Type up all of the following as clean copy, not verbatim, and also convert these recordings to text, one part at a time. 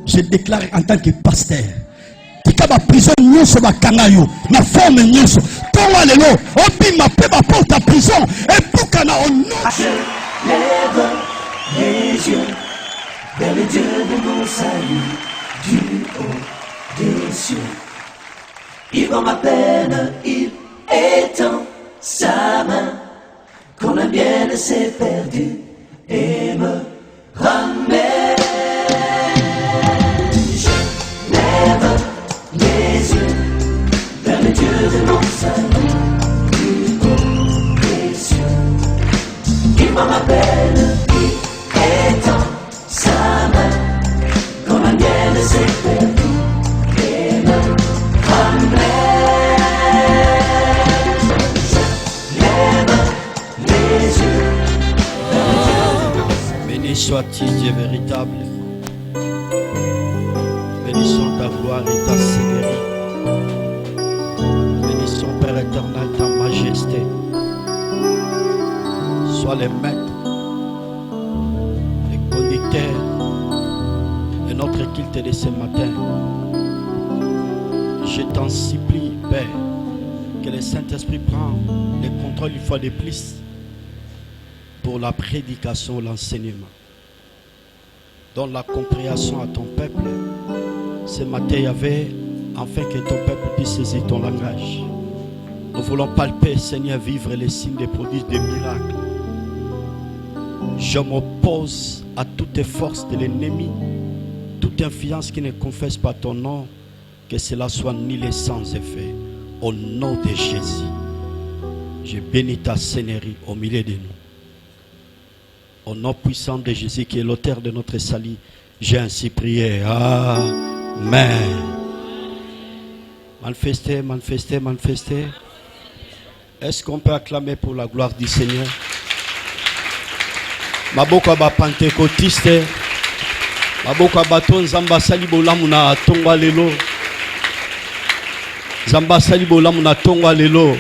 je déclare en tant que pasteur. Tika ba prison nyonso ba kangayo na forme nyonso. Tonga lelo obima pe ba porte à prison et buka na ono. Lève les yeux vers le Dieu de mon salut du haut des cieux. Il voit ma peine, il étend sa main quand le bien s'est perdu et me ramène. Je lève les yeux vers le Dieu de mon salut du haut des cieux. Il m'en peine, il étend sa main quand la mienne s'est perdue et me ramène. Je lève les yeux vers le Dieu de mon salut. Béni sois-tu, Dieu véritable. Bénissons ta gloire et ta seigneurie. Bénissons, Père éternel, ta majesté. Sois les maîtres, les conducteurs de notre culte de ce matin. Je t'en supplie, Père, que le Saint-Esprit prenne le contrôle une fois de plus pour la prédication, l'enseignement. Donne la compréhension à ton peuple. Ce matin, il y avait, afin que ton peuple puisse saisir ton langage. Nous voulons palper, Seigneur, vivre les signes des prodiges, des miracles. Je m'oppose à toutes forces de l'ennemi, toute influence qui ne confesse pas ton nom, que cela soit nulé sans effet. Au nom de Jésus, je bénis ta Seigneurie au milieu de nous. Au nom puissant de Jésus qui est l'auteur de notre salut, j'ai ainsi prié. Amen. Manifestez, manifestez, manifestez. Est-ce qu'on peut acclamer pour la gloire du Seigneur? Maboko ba pentecôtiste, maboko baton zamba sali bolamu na tongwa lelo. Zamba sali bolamu na tongwa lelo.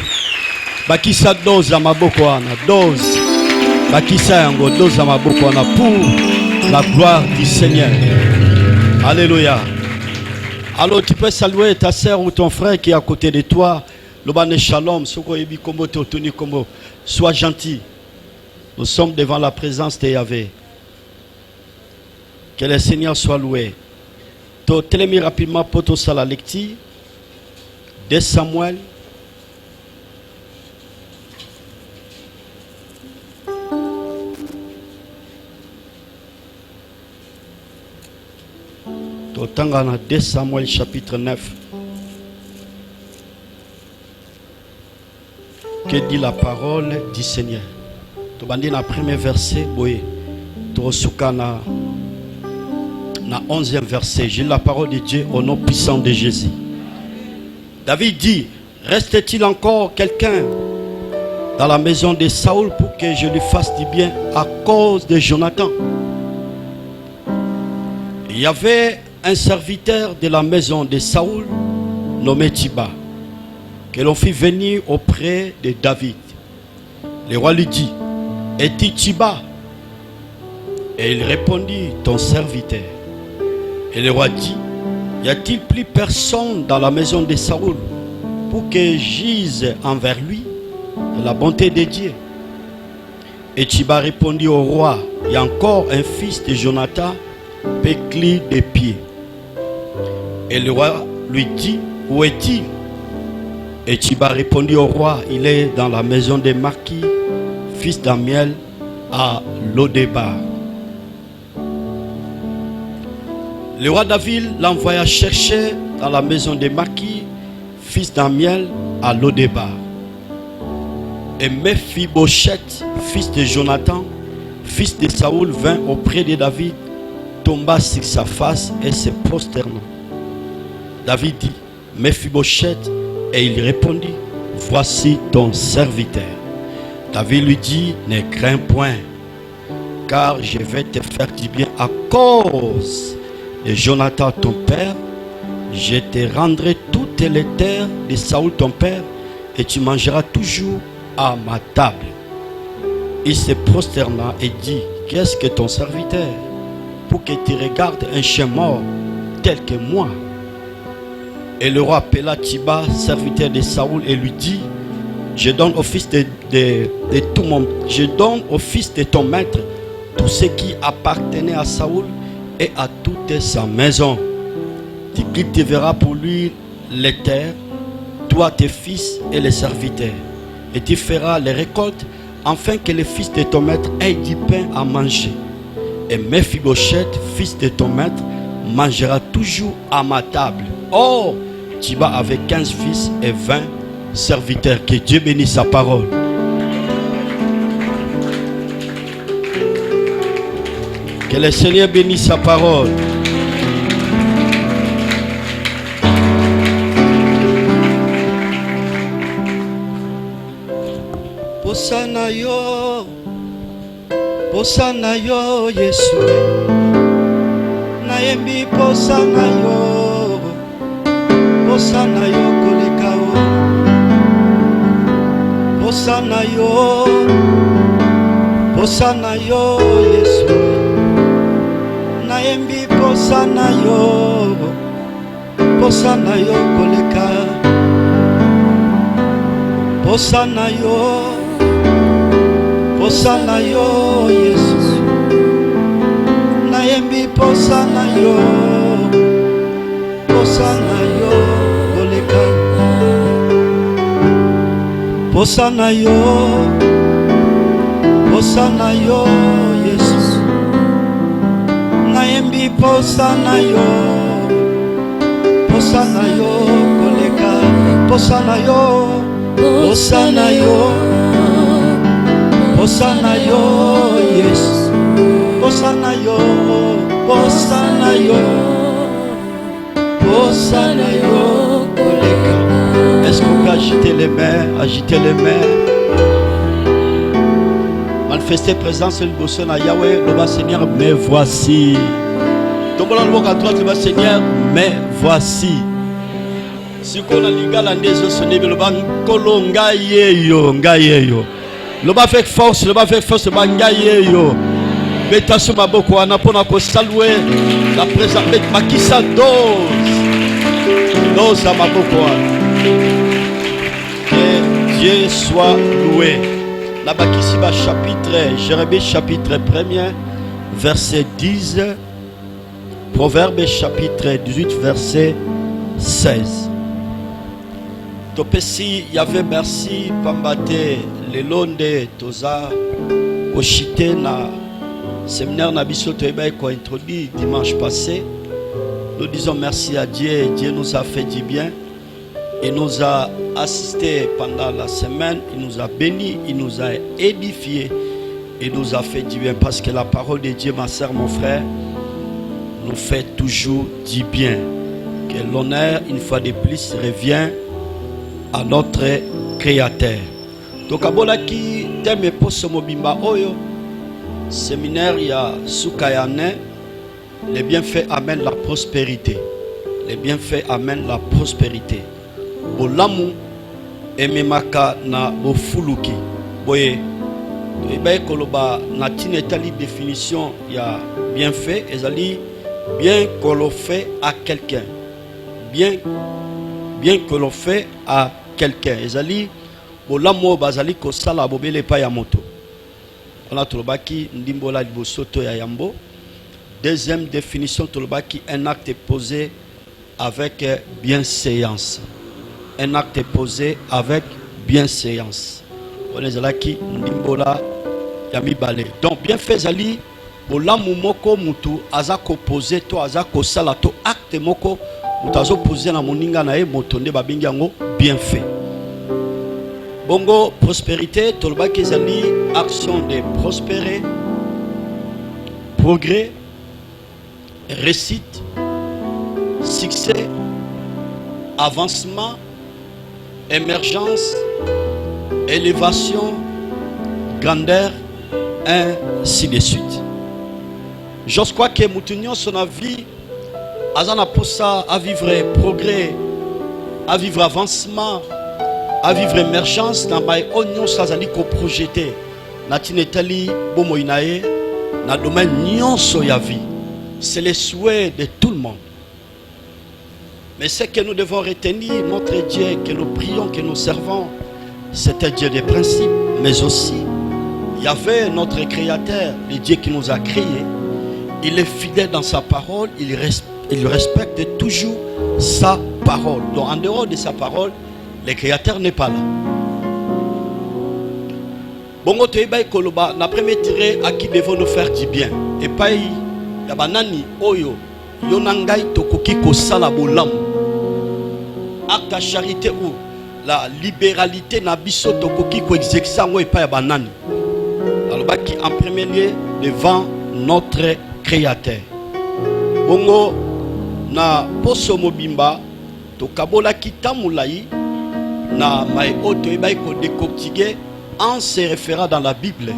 Bakisa dose ya maboko wana, dose. Bakisa yango dose ya maboko wana pour la gloire du Seigneur. Alléluia. Alors tu peux saluer ta sœur ou ton frère qui est à côté de toi. Lobane shalom, soko yebi kombo te otuni kombo. Sois gentil. Nous sommes devant la présence de Yahvé. Que le Seigneur soit loué. To telemi rapidement pour tout ça la lecture de Samuel. To tangana de Samuel chapitre 9. Que dit la parole du Seigneur? To bandi na premier verset boye. To sukana na 11e verset. J'ai la parole de Dieu au nom puissant de Jésus. David dit: reste-t-il encore quelqu'un dans la maison de Saoul pour que je lui fasse du bien à cause de Jonathan? Il y avait un serviteur de la maison de Saoul nommé Tiba, que l'on fit venir auprès de David. Le roi lui dit: es-tu Tiba? Et il répondit: ton serviteur. Et le roi dit: y a-t-il plus personne dans la maison de Saoul pour que j'ise envers lui la bonté de Dieu? Et Tiba répondit au roi: il y a encore un fils de Jonathan, pécli des pieds. Et le roi lui dit: où est-il? Et Tiba répondit au roi: il est dans la maison des marquis, fils d'Amiel, à Lodébar. Le roi David l'envoya chercher dans la maison des marquis, fils d'Amiel, à Lodébar. Et Mephibosheth, fils de Jonathan, fils de Saoul, vint auprès de David, tomba sur sa face et se prosterna. David dit: Mephibosheth, et il répondit: voici ton serviteur. David lui dit: ne crains point, car je vais te faire du bien à cause de Jonathan ton père. Je te rendrai toutes les terres de Saoul ton père, et tu mangeras toujours à ma table. Il se prosterna et dit: qu'est-ce que ton serviteur, pour que tu regardes un chien mort tel que moi. Et le roi appela Tiba, serviteur de Saoul, et lui dit, je donne au fils de ton maître tout ce qui appartenait à Saoul et à toute sa maison. Tu cultiveras pour lui les terres, toi, tes fils et les serviteurs, et tu feras les récoltes, afin que les fils de ton maître aient du pain à manger. Et Mephibosheth, fils de ton maître, mangera toujours à ma table. Or, Tiba avait 15 fils et 20 serviteurs. Que Dieu bénisse sa parole. Que le Seigneur bénisse sa parole. Posana yo Yesu, naembi posana yo koleka o, posana yo Yesu, naembi posana yo koleka, posana yo Yesu, naembi posana yo koleka, posana yo Yesu, naembi posana yo koleka, posana yo Yesu, posana yo koleka. Est-ce qu'on peut agiter les mains, manifester présence de Bossona Yahweh, le bas Seigneur, mais voici. Tombola le à droite, le bas Seigneur, mais voici. Si on a l'ingala ndezo sonné le bas kolonga yeyo. Le bas avec force, le bas ngayeyo. Betasso maboko anapona ko saluer la présence de Makissa dose à maboko. Que Dieu soit loué. La Bakisiba chapitre, Jérémie chapitre 1er, verset 10, Proverbe chapitre 18, verset 16. Topesi Yahvé merci Pambate le londe toza Oshite na séminaire Nabiso Toeba qu'on a introduit dimanche passé. Nous disons merci à Dieu. Dieu nous a fait du bien. Il nous a assisté pendant la semaine. Il nous a bénis. Il nous a édifiés. Il nous a fait du bien. Parce que la parole de Dieu, ma soeur, mon frère, nous fait toujours du bien. Que l'honneur, une fois de plus, revient à notre Créateur. Donc, à Bolaki, Teme Posomobimba Oyo. Séminaire ya Soukayane, les bienfaits amènent la prospérité. Les bienfaits amènent la prospérité. Bolamu ememaka na bofuluki. Boye, ebe koloba na tinetali définition ya bienfait, ezali bien que l'on fait à quelqu'un. Bien que l'on fait à quelqu'un. Ezali bolamu bazali ko sala bobele pa ya moto. On a Tolobaki Ndimbola Libosoto ya Yambo. Deuxième définition, Tolobaki, un acte posé avec bienséance. Un acte posé avec bienséance. On est là qui Ndimbola Yami Balé. Donc, bien fait, Zali, Bolamu Moko Mutu, Azako posé, to Azako Salato, acte Moko, Mutazo posé na Moninga Nae, Motonde Babingango, bien fait. Bongo, prospérité, Tolbaki Zali, action de prospérer, progrès, réussite, succès, avancement, émergence, élévation, grandeur, ainsi de suite. Je crois que Moutounion, son avis, Azana Posa, à vivre progrès, à vivre avancement, à vivre émergence dans ma oignon sazali ko projeté na tinetali bomoinae na domaine nyon so ya vie. C'est le souhait de tout le monde. Mais ce que nous devons retenir, notre Dieu, que nous prions, que nous servons, c'est un Dieu des principes, mais aussi, il y avait notre Créateur, le Dieu qui nous a créés. Il est fidèle dans sa parole, il respecte toujours sa parole. Donc en dehors de sa parole, le Créateur n'est pas là. Bongo toyeba koloba na premier tiré à qui devons nous faire du bien. Et pas ya banani oyo yonangai tokoki ko sala bolam. Acte de charité ou la libéralité na biso tokoki ko exercer ngo epa ya banani. Alors qui en premier lieu devant notre Créateur. Bongo na poso mobimba to kabola kitamulai na mai oto ebai ko décortiquer en se référant dans la Bible,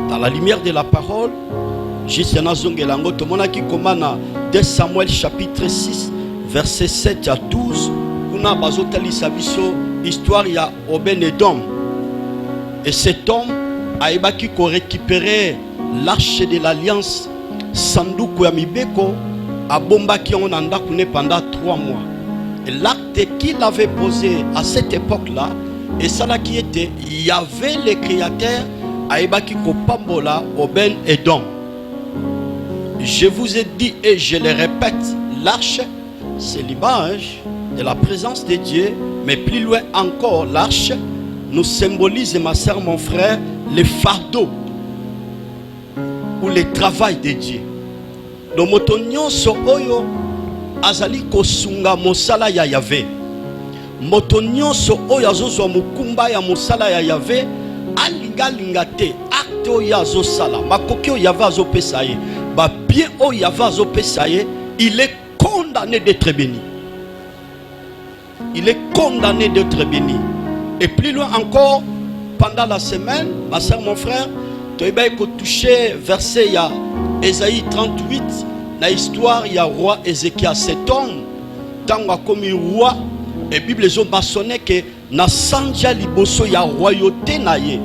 dans la lumière de la parole. Juste nazongelango to mona ki komana 2 Samuel chapitre 6 verset 7 à 12 kuna bazotali sabiso histoire ya Obed-Edom. Et cet homme a ebaki ko récupérer l'arche de l'alliance sanduku ya mibeko a bombaki on anda kune pendant 3 mois. Et l'acte qu'il avait posé à cette époque-là, et ça là qui était, il y avait le Créateur à ebaki ko pambola Obed-Edom. Je vous ai dit et je le répète, l'arche c'est l'image de la présence de Dieu, mais plus loin encore, l'arche nous symbolise, ma soeur, mon frère, le fardeau ou le travail de Dieu. Donc motonyo so oyo azali kosunga mosala ya Yahvé. Motonyo so oyo azozwa mukumba ya mosala ya Yahvé alinga lingate acte oyo azosala makoki oyo Yahvé azopesa ye ba bien oyo Yahvé azopesa ye, il est condamné d'être béni. Il est condamné d'être béni. Et plus loin encore, pendant la semaine, ma soeur, mon frère, tu as touché verset il y a Ésaïe 38, la histoire il y a roi Ézéchias, cet homme, tant comme roi, et Bible les ont mentionné que na sanja liboso ya royauté naye.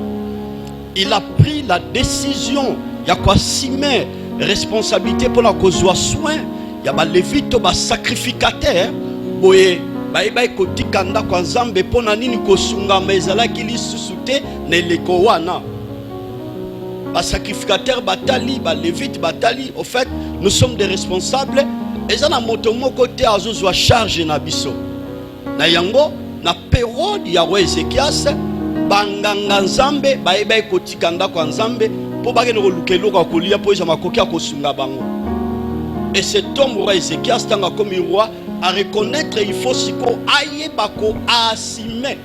Il a pris la décision, il y a quoi simer responsabilité pour la cause soin, il y a ba lévite ba sacrificateur, boye ba kotikanda kwa nzambe pona nini kosunga mezala kili susute ne lekowana. Ba sacrificateur batali, ba lévite batali, au fait nous sommes des responsables et ça na moto moko te azozwa charge na biso. Na yango na période ya roi Ézéchias banganga nzambe ba kotikanda kwa nzambe po bagene ko lukelo ko kolia po za makoki akosunga bango. Et cet homme roi Ézéchias tanga comme roi à reconnaître il faut siko aye bako assumer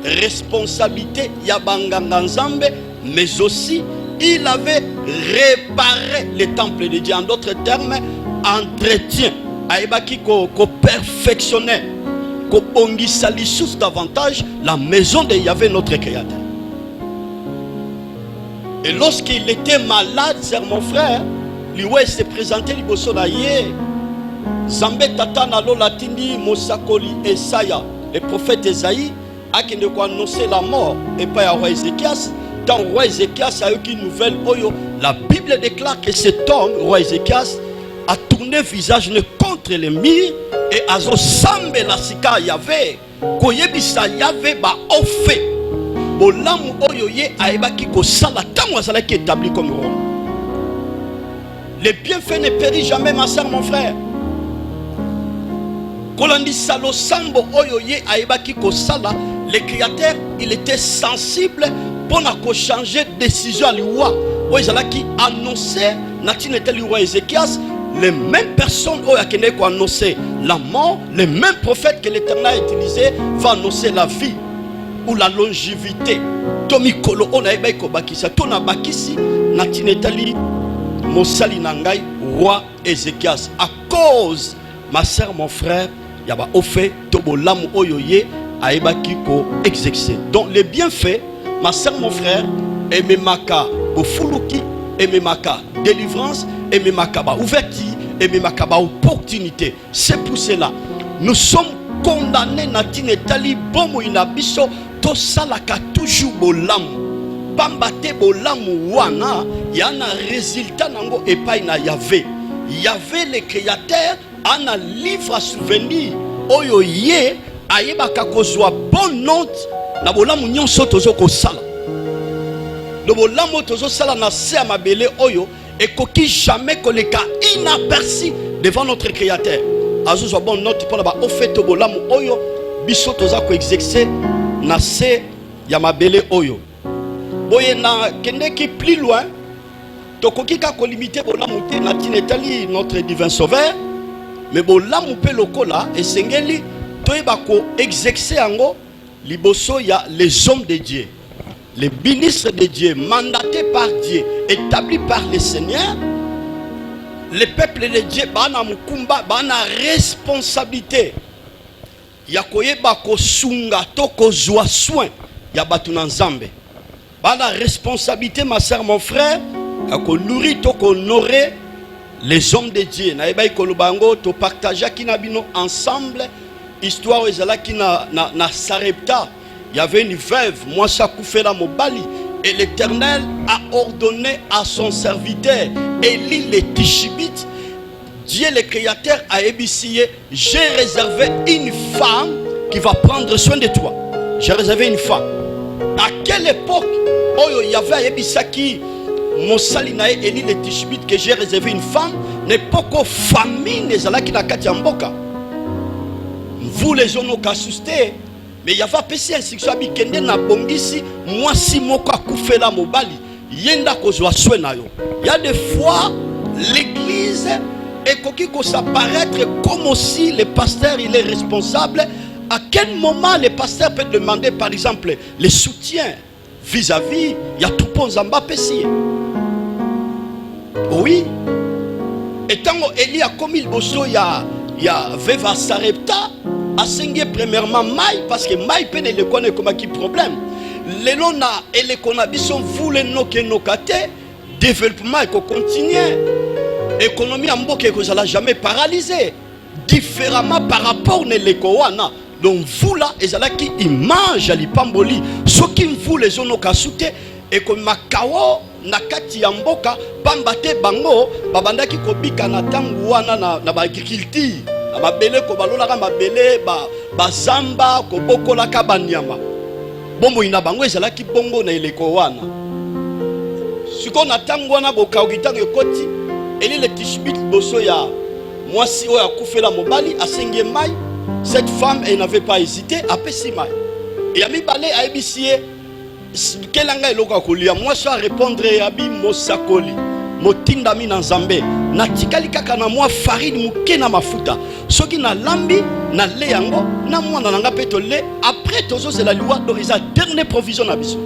responsabilité ya banganga nzambe, mais aussi il avait réparé le temple de Dieu. En d'autres termes, entretien aibaki ko perfectionner ko bongisa lissus davantage la maison de Yahvé notre Créateur. Et lorsqu'il était malade, c'est mon frère, lui s'est présenté liboso na ye Zambé tatana lo latindi mosakoli Esaïa, le prophète Esaïe a qui ne annoncer la mort et pas à roi Ézéchias. Dans roi Ézéchias a eu une nouvelle oyo, la Bible déclare que cet homme roi Ézéchias a tourné visage contre les murs et a sambe la sika Yahvé koyebisa Yahvé ba offé bolamu oyo ye aebaki ko sala tango azala ki établi comme roi. Les bienfaits ne périssent jamais, ma soeur, mon frère. Kolandi salo sambo oyo ye aebaki ko sala, le Créateur il était sensible pour na changer de décision à l'Iwa. Oyo zala qui annonçait natine tel roi Ézéchias, les mêmes personnes oyo akene ko annoncer la mort, les mêmes prophètes que l'Éternel a utilisé va annoncer la vie ou la longévité. Tomi kolo ona eba ko bakisa tona bakisi natine tali mosali nangai roi Ézéchias à cause ma sœur mon frère yaba offert tobolamu oyoye aeba kiko exercer. Donc les bienfaits ma sœur mon frère et memaka bofuluki et memaka délivrance et memaka ba ouverture et memaka ba opportunité. C'est pour cela nous sommes condamnés natine tali bomo inabiso to salaka toujours bolamu. Bambate bolamu wana yana résultat nango epai na Yahvé. Yahvé le Créateur un livre à souvenir oyo ye ayebaka kozwa bonne note na bolamu nyonso tozo kosala. Le bolamu tozo sala na se ya mabele oyo ekoki jamais koleka inaperçu devant notre créateur. Azozwa bonne note pour la ba ofeto bolamu oyo biso toza ko exercer na se ya mabele oyo. Boye na kendeki plus loin tokoki ka ko limiter bolamu te na tinetali notre divin sauveur. Mais bolamu pe lokola esengeli toyeba ko exercer yango liboso ya les hommes de Dieu, les ministres de Dieu, mandatés par Dieu, établis par le Seigneur. Le peuple de Dieu bana mukumba bana responsabilité ya koyeba ko sunga to ko zwa soin ya batu na nzambe. Bana responsabilité ma sœur mon frère ya ko nourrir to ko honorer les hommes de Dieu. Na yeba ko lubango to partager kinabino ensemble histoire ezala ki na Sarepta. Il y avait une veuve, moi ça koufela mobali, et l'Éternel a ordonné à son serviteur Élie le Tishibite, Dieu le créateur a ébissé, j'ai réservé une femme qui va prendre soin de toi. J'ai réservé une femme. À quelle époque il y avait ébissaki Mosalinae Élie le Tishibite que j'ai réservé une femme, n'époque famine ezala ki na kati ya mboka. Vous les gens n'ont qu'à souster. Mais il y avait pesé instruction à Bikende na bongisi moi si moko akufela mobali yenda kozwa soin na yo. Il y a des fois l'église est koki ko s'apparaître comme aussi le pasteur il est responsable. À quel moment le pasteur peut demander par exemple le soutien vis-à-vis il y a tout bon zamba pesé. Oui. Et tant Élie a comme il bosso il y a veva Sarepta. Asengé premièrement maille parce que maille peine le connaît comme qui problème. Les lona et les conabisons voulaient no que no kate développement et continuer. Économie en boke que ça l'a jamais paralysé. Différemment par rapport ne l'écoana. Donc vous là et ça là qui image à l'ipamboli. Ce qui vous les zones kasute et comme makao nakati ya mboka pambate bango babanda ki kobika na tangu wana na ba agriculture. Mabele ko balola ka mabele ba zamba ko bokola ka banyama bombo ina bango ezala ki bongo na eleko wana siko na tango wana boka okitango ekoti Élie le Tishibite boso ya mwasi oyo akufela mobali asenge mai. Cette femme elle n'avait pas hésité apesi mai et ami balé a ebisie kelanga eloko kolia mwasi a répondre abi mosakoli motinda mi na nzambe na tikali kaka na mwa farine muke na mafuta soki na lambi na le yango na mwana nanga peto le après tozo c'est la loi d'orisa dernière provision na biso.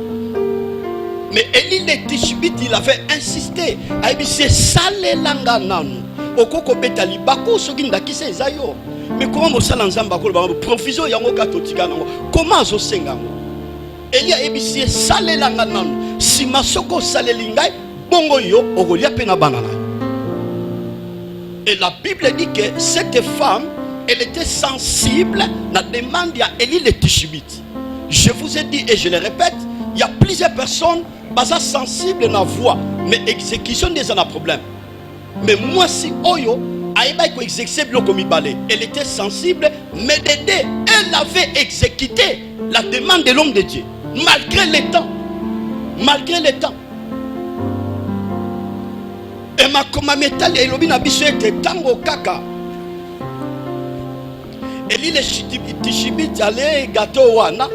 Mais Élie le Tishibite il avait insisté a dit c'est salé langa nanu okoko beta libako soki ndakise ezayo mais comment mosala nzamba ko ba provision yango ka totika nango comment zo senga ngo Élie a dit c'est salé langa nanu si masoko salé lingai bongo yo okolia pena banana. Et la Bible dit que cette femme elle était sensible à la demande à Élie le Tishibite. Je vous ai dit et je le répète, il y a plusieurs personnes qui sont sensibles à la voix, mais exécution des un problème. Mais moi si Oyo elle était sensible, mais d'aider, elle avait exécuté la demande de l'homme de Dieu malgré le temps. Malgré le temps. Et ma métal et l'obina biso était tango kaka. Élie le Tishibite allait gâteau wana.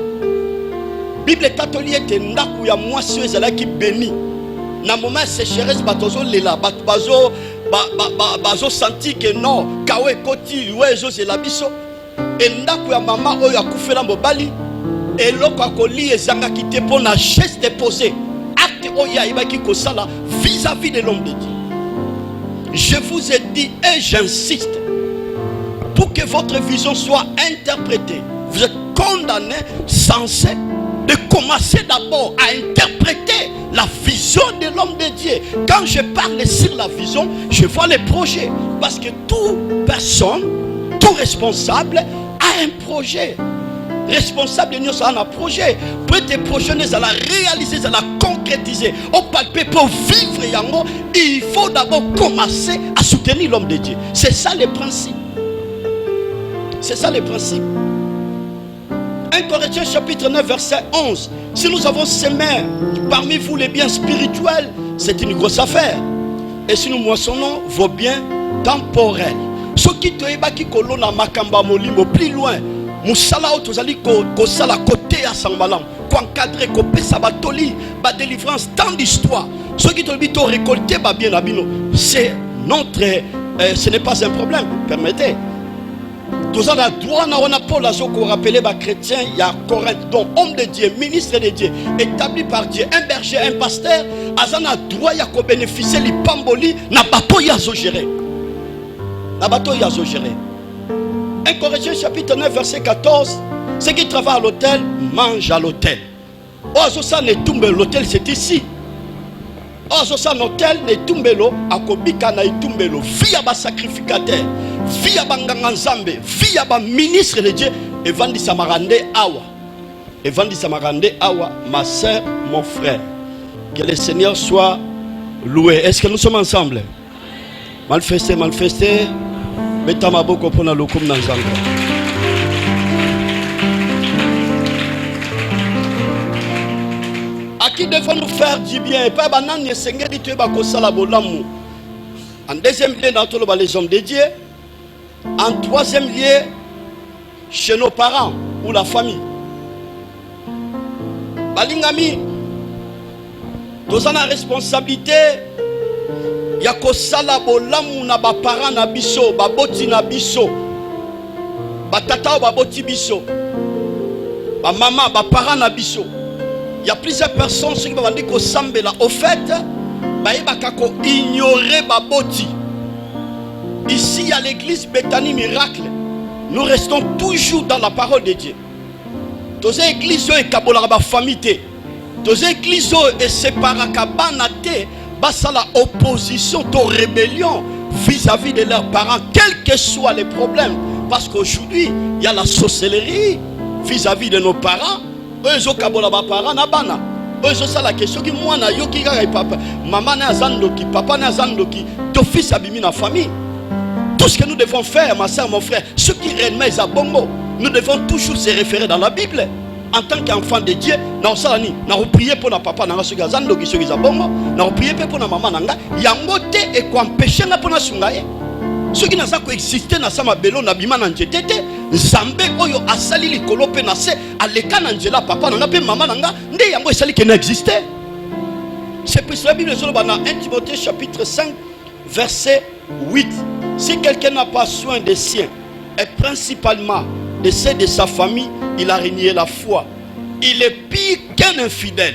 Bible tatoli était ndaku ya mwasi ezala ki béni. Na moment sécheresse batozo lela bazo bazo senti que non kawe koti wezo zela biso. Et ndaku ya mama oyo akufela mobali eloko akoli ezanga kite pona geste posé. Acte oya ibaki kosala vis-à-vis de l'homme de Dieu. Je vous ai dit et j'insiste pour que votre vision soit interprétée. Vous êtes condamné, censé de commencer d'abord à interpréter la vision de l'homme de Dieu. Quand je parle sur la vision, je vois les projets. Parce que toute personne, tout responsable a un projet. responsable de un projet. Pour tes projets, à la réaliser, à la concrétiser, au palper pour vivre yango, il faut d'abord commencer à soutenir l'homme de Dieu. C'est ça le principe. C'est ça le principe. 1 Corinthiens chapitre 9 verset 11. Si nous avons semé parmi vous les biens spirituels, c'est une grosse affaire. Et si nous moissonnons vos biens temporels, ce qui te est qui colonna makamba molimo plus loin, musala otozali ko sala côté à Sambalam, ko encadrer ko pesa batoli, ba délivrance tant d'histoire. Ce qui te dit récolter ba bien abino, c'est notre ce n'est pas un problème, permettez. Tous en a droit na on a Paul azoko rappeler ba chrétien il y a Corinthe, donc homme de Dieu, ministre de Dieu, établi par Dieu, un berger, un pasteur, azana droit ya ko bénéficier li pamboli na bato ya zo gérer. Na bato ya zo gérer. 1 Corinthiens chapitre 9 verset 14, ceux qui travaillent à l'hôtel mangent à l'hôtel. Oh ça ne tombe l'hôtel c'est ici. Oh ça l'hôtel ne tombe lo akobika na itumbe lo via ba sacrificateur. Via banganga nzambe, via ba ministre de Dieu, et vandi samarande awa. Et vandi samarande awa, ma soeur, mon frère. Que le Seigneur soit loué. Est-ce que nous sommes ensemble? Manifestez, manifestez. Mettez ma boko pour la lokum nanzanga. À qui devons nous faire du bien? Et pas banan ne sengeli tu ba ko sala bolamu. En deuxième lieu, dans les hommes de Dieu. En troisième lieu, chez nos parents ou la famille. Balingami, nous avons la responsabilité. Yako sala bolamu na ba parents na biso, ba boti na biso, ba tata ba boti biso, ba maman, ba parents na biso. Il y a plusieurs personnes qui vont dire que sambela au fait, ba yebaka ko ignorer ba boti. Ici à l'église Bethany Miracle, nous restons toujours dans la parole de Dieu. Tous les églises et kabolaba famille, tous les églises et séparakabanaté, basa la opposition, to rébellion vis-à-vis de leurs parents, quels que soient les problèmes. Parce qu'aujourd'hui, il y a la sorcellerie vis-à-vis de nos parents. Eux kabolaba parents na bana. Eux ça la question qui moi na yo ki papa, maman na zandoki, papa na zandoki, ton fils abimi na famille. Tout ce que nous devons faire, ma soeur, mon frère, ce qui réellement est à bongo, nous devons toujours se référer dans la Bible. En tant qu'enfant de Dieu, nous avons prié pour notre papa, nous avons prié pour notre maman, nous avons et qu'on empêche pour notre sungaye. Ceux qui n'ont pas existé dans sama belo na bima na njetete, Nzambe oyo asali likolo pe na se aleka na njela papa na pe maman na nde yango esali qui n'existait. C'est pour cela la Bible dans 1 Timothée chapitre 5 verset 8. Si quelqu'un n'a pas soin des siens, et principalement de ceux de sa famille, il a renié la foi. Il est pire qu'un infidèle.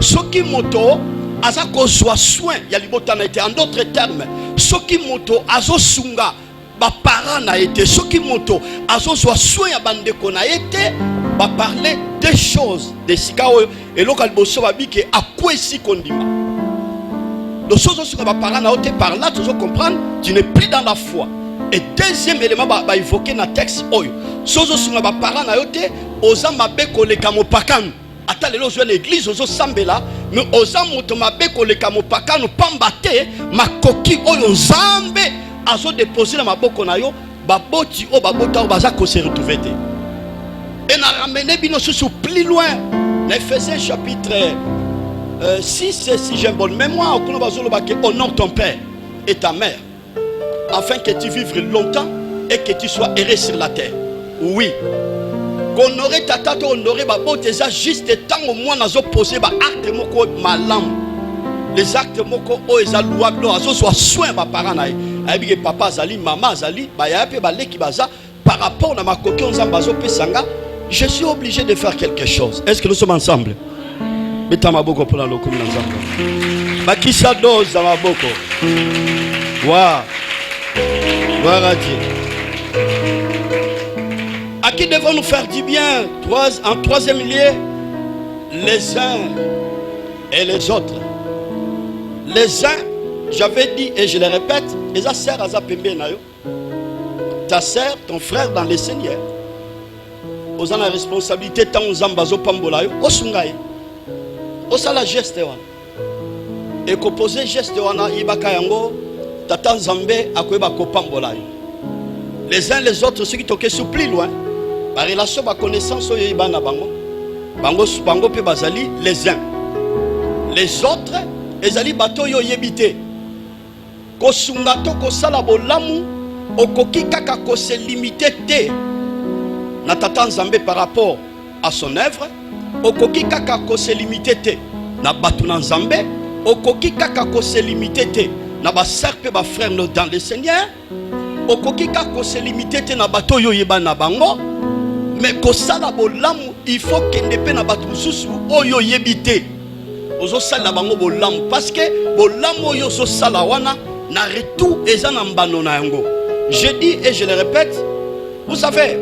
Ce qui moto, azako soit soin, il y a l'ibotana été en d'autres termes. Ce qui moto, azo sunga, ba parent a été. Ce qui moto, azo soit soin, ya bande qu'on a été, va parler des choses, des sikao et local bosso babi qui a quoi ici qu'on dit. Les choses que mes parents ont été par là, tu dois comprendre, tu n'es plus dans la foi. Et deuxième élément, va évoquer dans le texte. Choses que mes parents ont été, aux hommes abeko les kamopakan. Attends, les gens de l'église, aux sambela, mais aux hommes abeko les kamopakan, pambate, ma coquille, aux zambe, azo déposé dans ma boko na yo, baboti, babota, bazako se retrouver. Et n'a ramené bino sous plus loin. Éphésiens chapitre 6, si j'ai une bonne mémoire, honore ton père et ta mère, afin que tu vives longtemps et que tu sois erré sur la terre. Oui. Honorer ta tata, honorer ma beauté, déjà juste tant au moins nous opposé bah acte moko malam. Les actes moko o eza louable, azo soit soin ma parents na. Ayi papa zali, maman zali, ba ya pe ba leki baza par rapport à ma coquille on zambazo pesanga, je suis obligé de faire quelque chose. Est-ce que nous sommes ensemble? Metamaboko pour la lokum nanzamba. Bakisha dose dans ma boko. Waouh. Gloire à Dieu. À qui devons nous faire du bien? En troisième lieu, les uns et les autres. Les uns, j'avais dit et je le répète, les sœurs ta sœur, ton frère dans le Seigneur. oza na responsabilité tant nzamba zo pambola yo osunga ye osala geste wana et ko poser geste wana ibaka yango tata nzambe akoyeba ko pambola yo les uns les autres ceux qui toke sous plus loin ba relation ba connaissance oyo ibana bango pe bazali les uns les autres ezali bato yo yebite ko sunga to ko sala bolamu okoki kaka ko se limiter te na tata nzambe par rapport à son œuvre okoki kaka ko se limiter te na batu na nzambe okoki kaka ko se limiter te na ba sœur pe ba frère dans le Seigneur okoki kaka ko se limiter te na bato yo yeba na bango mais ko sala bolamu il faut que ndepe na batu mususu oyo yebite ozo sala bango bolamu parce que bolamu oyo so sala wana na retour eza na mbano na yango. Je dis et je le répète, vous savez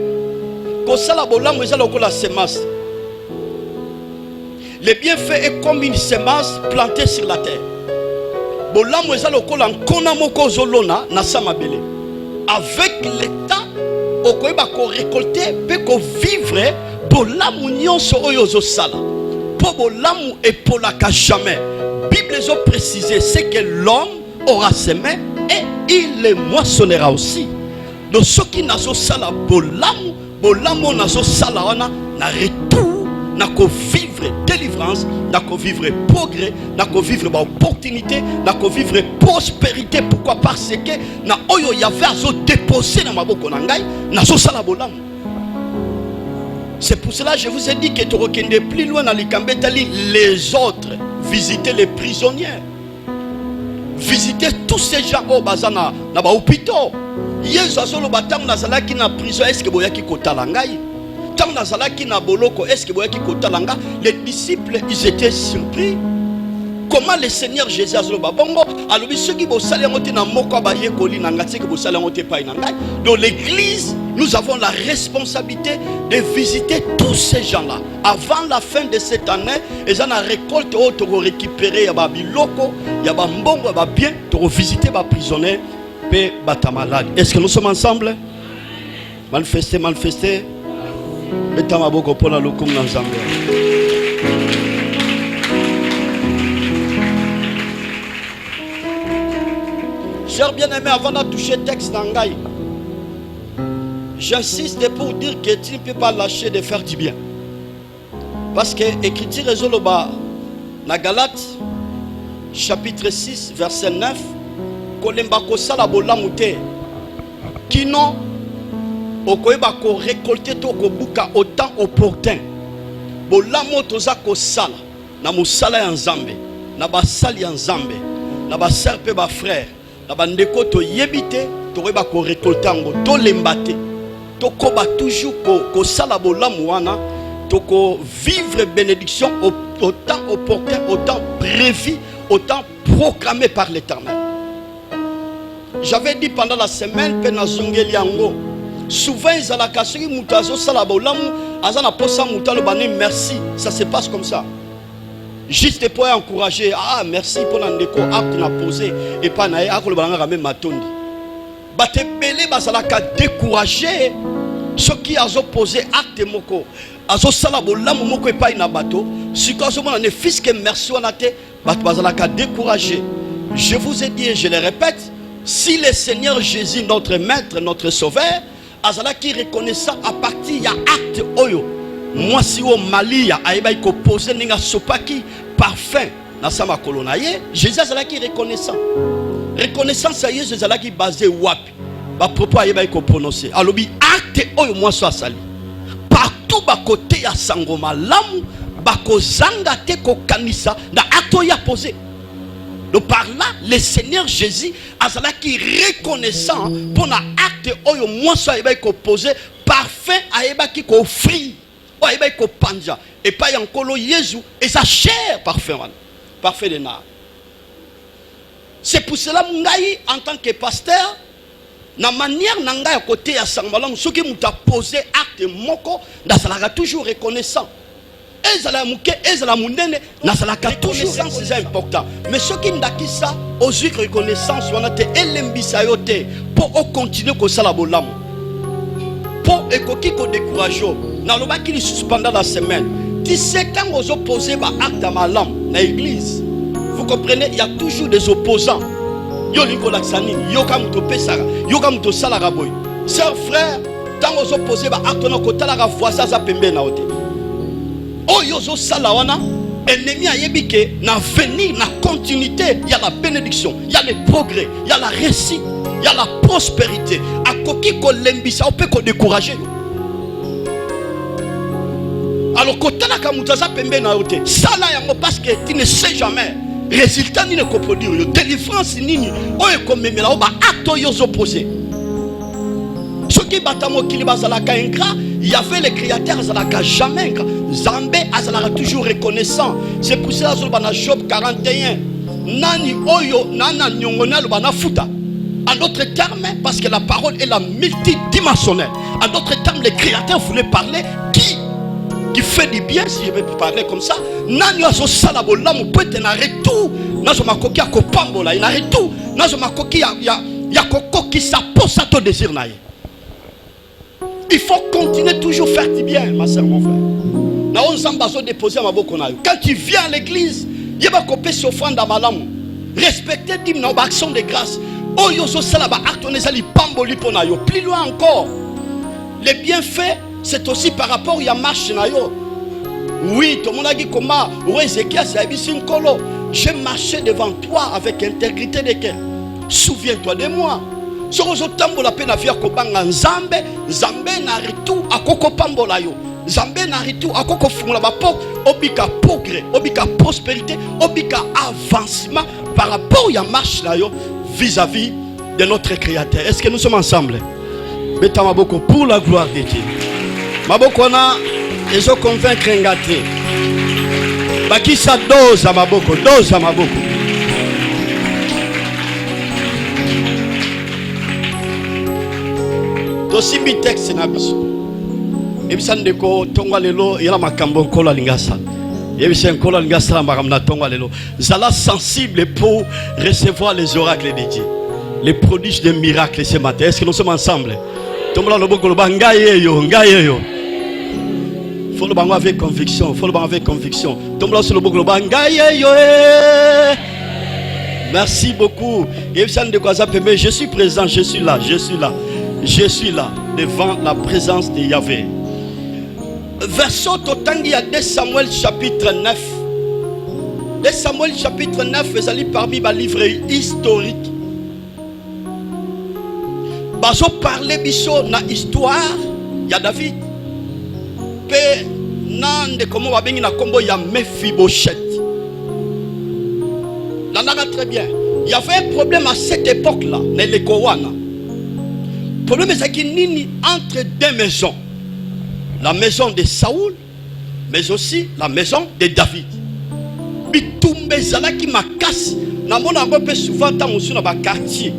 ko sala bolamu eza lokola semence. Le bienfait est comme une semence plantée sur la terre. Bolamu eza lokola nkona moko zolona na samabele. Avec le temps, okoyeba ko récolter pe ko vivre bolamu nyonso oyo zo sala. Po bolamu et polaka jamais. Bible zo préciser c'est que l'homme aura semé et il les moissonnera aussi. Donc ceux qui nazo sala bolamu nazo sala wana na retour na ko vivre délivrance, na ko vivre progrès, na ko vivre ba opportunité, na ko vivre prospérité. Pourquoi? Parce que na oyo yave azo déposer na maboko na ngai nazo sala bolamu. C'est pour cela que je vous ai dit que tu rekende plus loin dans les Kambetali, les autres visiter les prisonniers, visiter tous ces gens au bazana na ba hôpitaux. Yesu azolo batam nazalaki na prison, est-ce que boyaki kotala ngai? Tam nazalaki na boloko, est-ce que boyaki kotala nga? Les disciples ils étaient surpris. Comment le Seigneur Jésus azolo babongo alobi soki bo sala ngote na moko ba yekoli na ngati ke bo sala ngote pa na ngai. Dans l'église, nous avons la responsabilité de visiter tous ces gens-là. Avant la fin de cette année, ils ont la récolte pour récupérer ya ba biloko, ya ba mbongo, ya ba bien, pour visiter ba prisonniers. Est-ce que nous sommes ensemble? Manifester. Metamaboko pour la lokum dans Zambia. Chers bien-aimés, avant de toucher le texte d'Angaï, j'insiste pour dire que tu ne peux pas lâcher de faire du bien. Parce que l'écriture Rezoloba, na Galate, chapitre 6, verset 9, Kolembako sala bolamute, kino okoyebako récolter to kobuka autant opportun. Bolamo toza ko sala na musala ya Nzambe, na basali ya Nzambe, na baserpe ba frère, na bandeko to yebite to koyebako récolter ngo to lembate. To koba toujours ko sala bolamu wana, to ko vivre bénédiction autant opportun, autant prévu, autant proclamé par l'Éternel. J'avais dit pendant la semaine que nazungeli yango souvent ils la kasuri mutazo sala bolamu azana posa mutalo bani merci, ça se passe comme ça. Juste pour encourager, ah merci pour l'andeko acte na posé et pas na akolo balanga ramé matondi. Bate belé bazala ka décourager ceux qui azo posé acte moko azo sala bolamu moko et pas na bato si quand on ne fils que merci on a te bat bazala ka décourager. Je vous ai dit et je le répète, si le Seigneur Jésus, notre maître, notre sauveur, azala qui reconnaissant à partir ya acte oyo, moi si au Mali ya aiba ko poser ninga sopaki parfum na sama kolonaye, Jésus azala qui reconnaissant. Reconnaissance à Jésus azala qui basé wapi. Ba propos aiba ko prononcer. Alobi acte oyo moi so sali. Partout ba côté ya sangoma lamu ba ko zanga te ko kanisa na acte ya posé. Donc par là, le Seigneur Jésus a qui reconnaissant pour un acte oyo moi so eba ko poser parfait a eba ki ko free o eba ko panja et pas yankolo Jésus et sa chair parfait de na. C'est pour cela ngai en tant que pasteur na manière nanga ya côté ya sangmalam ce qui muta poser acte moko da sala toujours reconnaissant. Ezala muke, ezala munene, nasalaka toujours c'est important. Mais ce qui ndaki ça, aux yeux reconnaissance, on a te elembisa yote pour continuer ko sala bolamu. Pour ekoki ko décourager. nalobaki lisusu pendant la semaine. Tu sais quand vous opposez acte à malam dans l'église, vous comprenez, il y a toujours des opposants. Yo lingo laksani, yo kamuto pesara, yo kamuto salara boy. Sœurs, frères, quand vous opposez acte na kotala ka voisin za pembe na ote. Oh yo zo salawana, ennemi a yebike na venir na continuité, il y a la bénédiction, il y a le progrès, il y a la réussite, il y a la prospérité. A koki ko lembisa on peut ko décourager. Alors kotala ka mutaza pembe na ote. Sala yango parce que tu ne sais jamais. Résultat ni ne coproduire yo délivrance nini oyo komemela oba acte yo opposé. Ce qui batamo kili bazalaka ingrat, il y avait les créateurs azalaka jamais ingrat. Zambé azalaka toujours reconnaissant. C'est pour cela que dans Job 41 nani oyo nana nyongona lobana futa. En d'autres termes, parce que la parole est la multidimensionnelle. En d'autres termes, les créateurs voulaient parler qui fait du bien, si je vais parler comme ça. Nani aso salabo lamu pwete na retour. Nazo makoki ako pambola ina retour. Nazo makoki ya koko qui s'appose à ton désir naïe. Il faut continuer toujours faire du bien, ma soeur, mon frère. Na on s'ambazo déposer ma boko naïe. Quand tu viens à l'église, yeba kopé si offrande à malamu. Respectez dim na action de grâce. Oh yo so salaba acte nezali pamboli pona yo. Plus loin encore. Les bienfaits, c'est aussi par rapport à la marche na yo. Oui, tout le monde a dit comment Ézéchiel s'est habillé un colo. J'ai marché devant toi avec intégrité de cœur. Souviens-toi de moi. Si vous avez la peine à faire kobanga nzambe, nzambe na ritu akoko pambola yo. Nzambe na ritu akoko fungula ba porte, obika progrès, obika prospérité, obika avancement par rapport à la marche na yo vis-à-vis de notre Créateur. Est-ce que nous sommes ensemble? Mettons maboko pour la gloire de Dieu. Maboko na ezo convaincre ngate. Baki sa dose à maboko, dose à maboko. Dosimbi texte na biso. Ebisa ndeko tongwa lelo yala makambo kola lingasa. Ebisa kola lingasa makamna tongwa lelo. Zala sensible pour recevoir les oracles de Dieu. Les prodiges des miracles ce matin. Est-ce que nous sommes ensemble? Tombola loboko loba ngaye yo, ngaye yo. Faut le bango avec conviction, faut le bango avec conviction. Tombola sur loboko loba ngaye yo. Merci beaucoup. Ebisa ndeko azapeme, je suis présent, je suis là, je suis là. Je suis là devant la présence de Yahvé. Verset Totangi à 2 Samuel chapitre 9. 2 Samuel chapitre 9, vous allez parmi les livres historiques. Bazo parler biso na histoire ya David. Pe nande comment va bengi na kombo ya Mephibosheth. Nana très bien. Il y avait un problème à cette époque-là, dans les Kowana. Le problème c'est qu'il y a entre deux maisons. La maison de Saoul, mais aussi la maison de David. Bitumbe zalaki makasi. Na mona ngope souvent ta musu na ba quartier.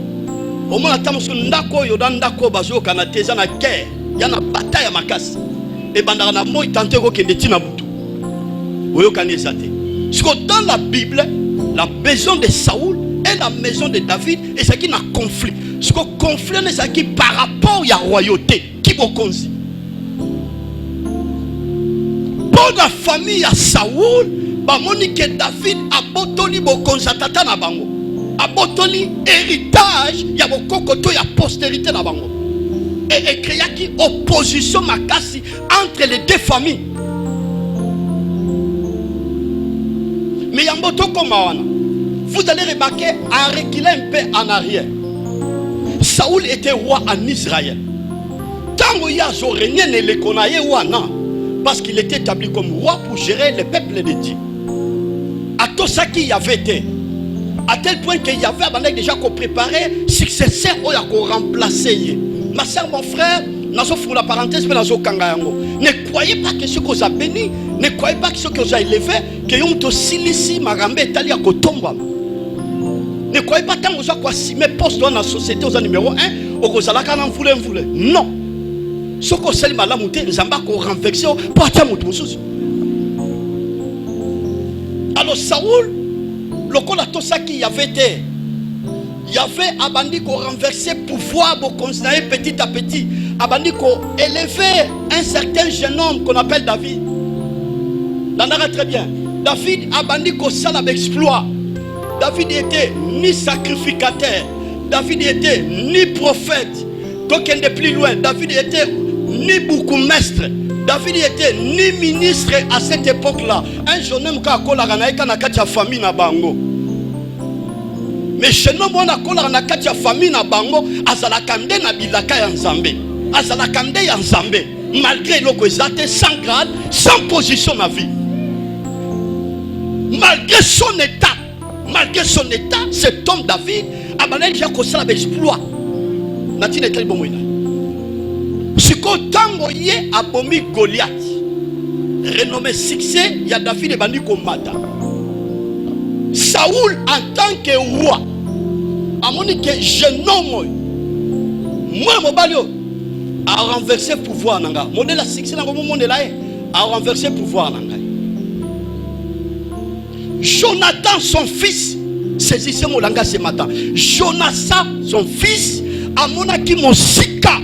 Au moins ta musu ndako yo ndako bazo kana teza na guerre. Ya na bataille ya makasi. Et bandara na moi tante ko kende tina butu. Oyo kanisa te. Parce que dans la Bible, la maison de Saoul et la maison de David, et c'est qui n'a conflit. Ce conflit c'est qui par rapport à la royauté qui vous conduit. Pour la famille à Saoul, Monique David a botoli bokonza tata na bango. A botoli héritage, ya bokokoto ya postérité na bango. Et créa qui opposition makasi entre les deux familles. Mais yamboto komawana. Vous allez remarquer en reculant un peu en arrière. Saoul était roi en Israël. Tant qu'il y a régné ne le connaît wana parce qu'il était établi comme roi pour gérer le peuple de Dieu. À tout ça qu'il y avait été, à tel point qu'il y avait déjà qu'on préparait successeur ou qu'on remplaçait. Ma soeur, mon frère, pour la parenthèse, mais ne croyez pas que ce que vous avez béni, ne croyez pas que ce que vous avez élevé, que vous avez aussi ici, Marambe, Italia, Kotomba. Ne croyez pas tant que vous avez si mes postes dans la société au numéro 1, au Kozalaka n'en voulait. Non. Ce que vous avez malamouté, nous avons renversé pour atteindre mon sous. Alors Saoul, le colato qui y avait été, il y avait abandonné qu'on renversait pouvoir pour continuer petit à petit. abandi ko élever un certain jeune homme qu'on appelle David. Nandara très bien. David abandi ko sala exploit. David était ni sacrificateur. David était ni prophète. Donc il est plus loin. David était ni bourgmestre. David était ni ministre à cette époque-là. Un jeune homme qui a la famille na bango. Mais chez nous, on a la famille na bango. Azala kande na bilaka ya nzambe. Azala kande ya nzambe. Malgré l'okozate, sans grade, sans position na vie. Malgré son état, cet homme David a balayé déjà qu'on s'est exploit. N'a-t-il été bon moyen? Si qu'on tango yé a bomi Goliath, renommé succès, il y a David et Bandi combattant. Saoul en tant que roi, a moni que jeune homme, moi mon balio, a renversé le pouvoir nanga. Modèle la succès dans le monde là, a renversé le pouvoir nanga. Jonathan, son fils, saisissez mon langage ce matin. Jonathan, son fils, a monaki mon sika.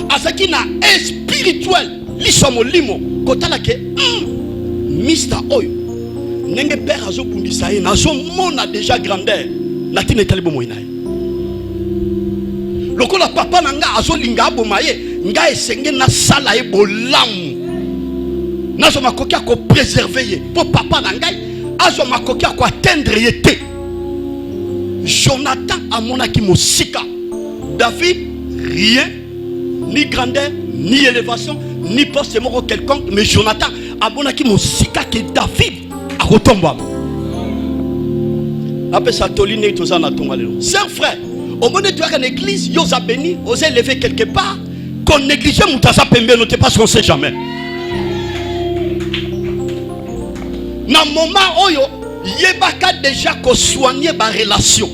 Azaki na spirituel. Lisomo limo. Kotala ke, Mr. Oyo. Nenge père azo bundisa ye. Nazo mona déjà grandeur. Nati ne talibo moina ye. Lokola papa nanga azo linga aboma ye. Nga esenge na sala ye bolamu. Nazo makoki ako préserver ye. Po papa nanga azo makoki ako atteindre ye te. Jonathan a monaki mosika. David, rien, ni grandeur, ni élévation, ni poste moro quelconque, mais Jonathan a monaki mosika que David a retombé. Après ça, Toline tout ça na tongalelo. C'est un frère. Au moment où tu as une église, yosa béni, osé élever quelque part, qu'on néglige moutasa pembe, note pas ce qu'on sait jamais. Dans le moment où yebaka déjà qu'on soigne ma relation.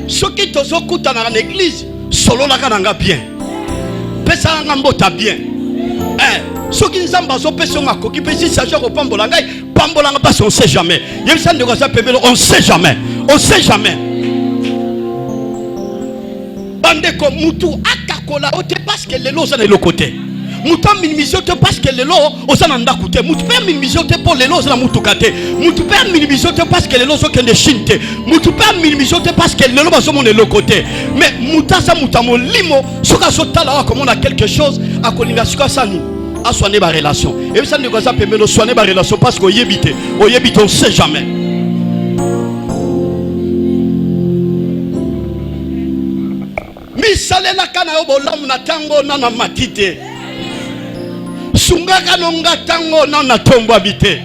Ce qui te sont dans l'église, solo la kananga bien. Pesa ngambota bien. Ce qui nous ambazo peso mako qui pesi s'agir au pambolanga, pambolanga parce on sait jamais. Yemsan de goza pebelo, on sait jamais. On sait jamais. Bande ko mutu akakola ote parce que les lots sont de l'autre côté. Mutu minimiser parce que les lots au sananda côté. Mutu pas minimiser pour les lots na mutu kate. Mutu pas minimiser parce que les lots sont que de chinte. Mutu pas minimiser parce que les lots sont de l'autre côté. Mais mutasa mutamo limo soka sotala comme on a quelque chose à kolinga suka sani à soigner ma relation. Et ça ne goza permet de soigner ma relation parce qu'on yébite on sait jamais. Mi salela kana yo bolamu na tango na matite. Sungaka nonga tango na tombo habité.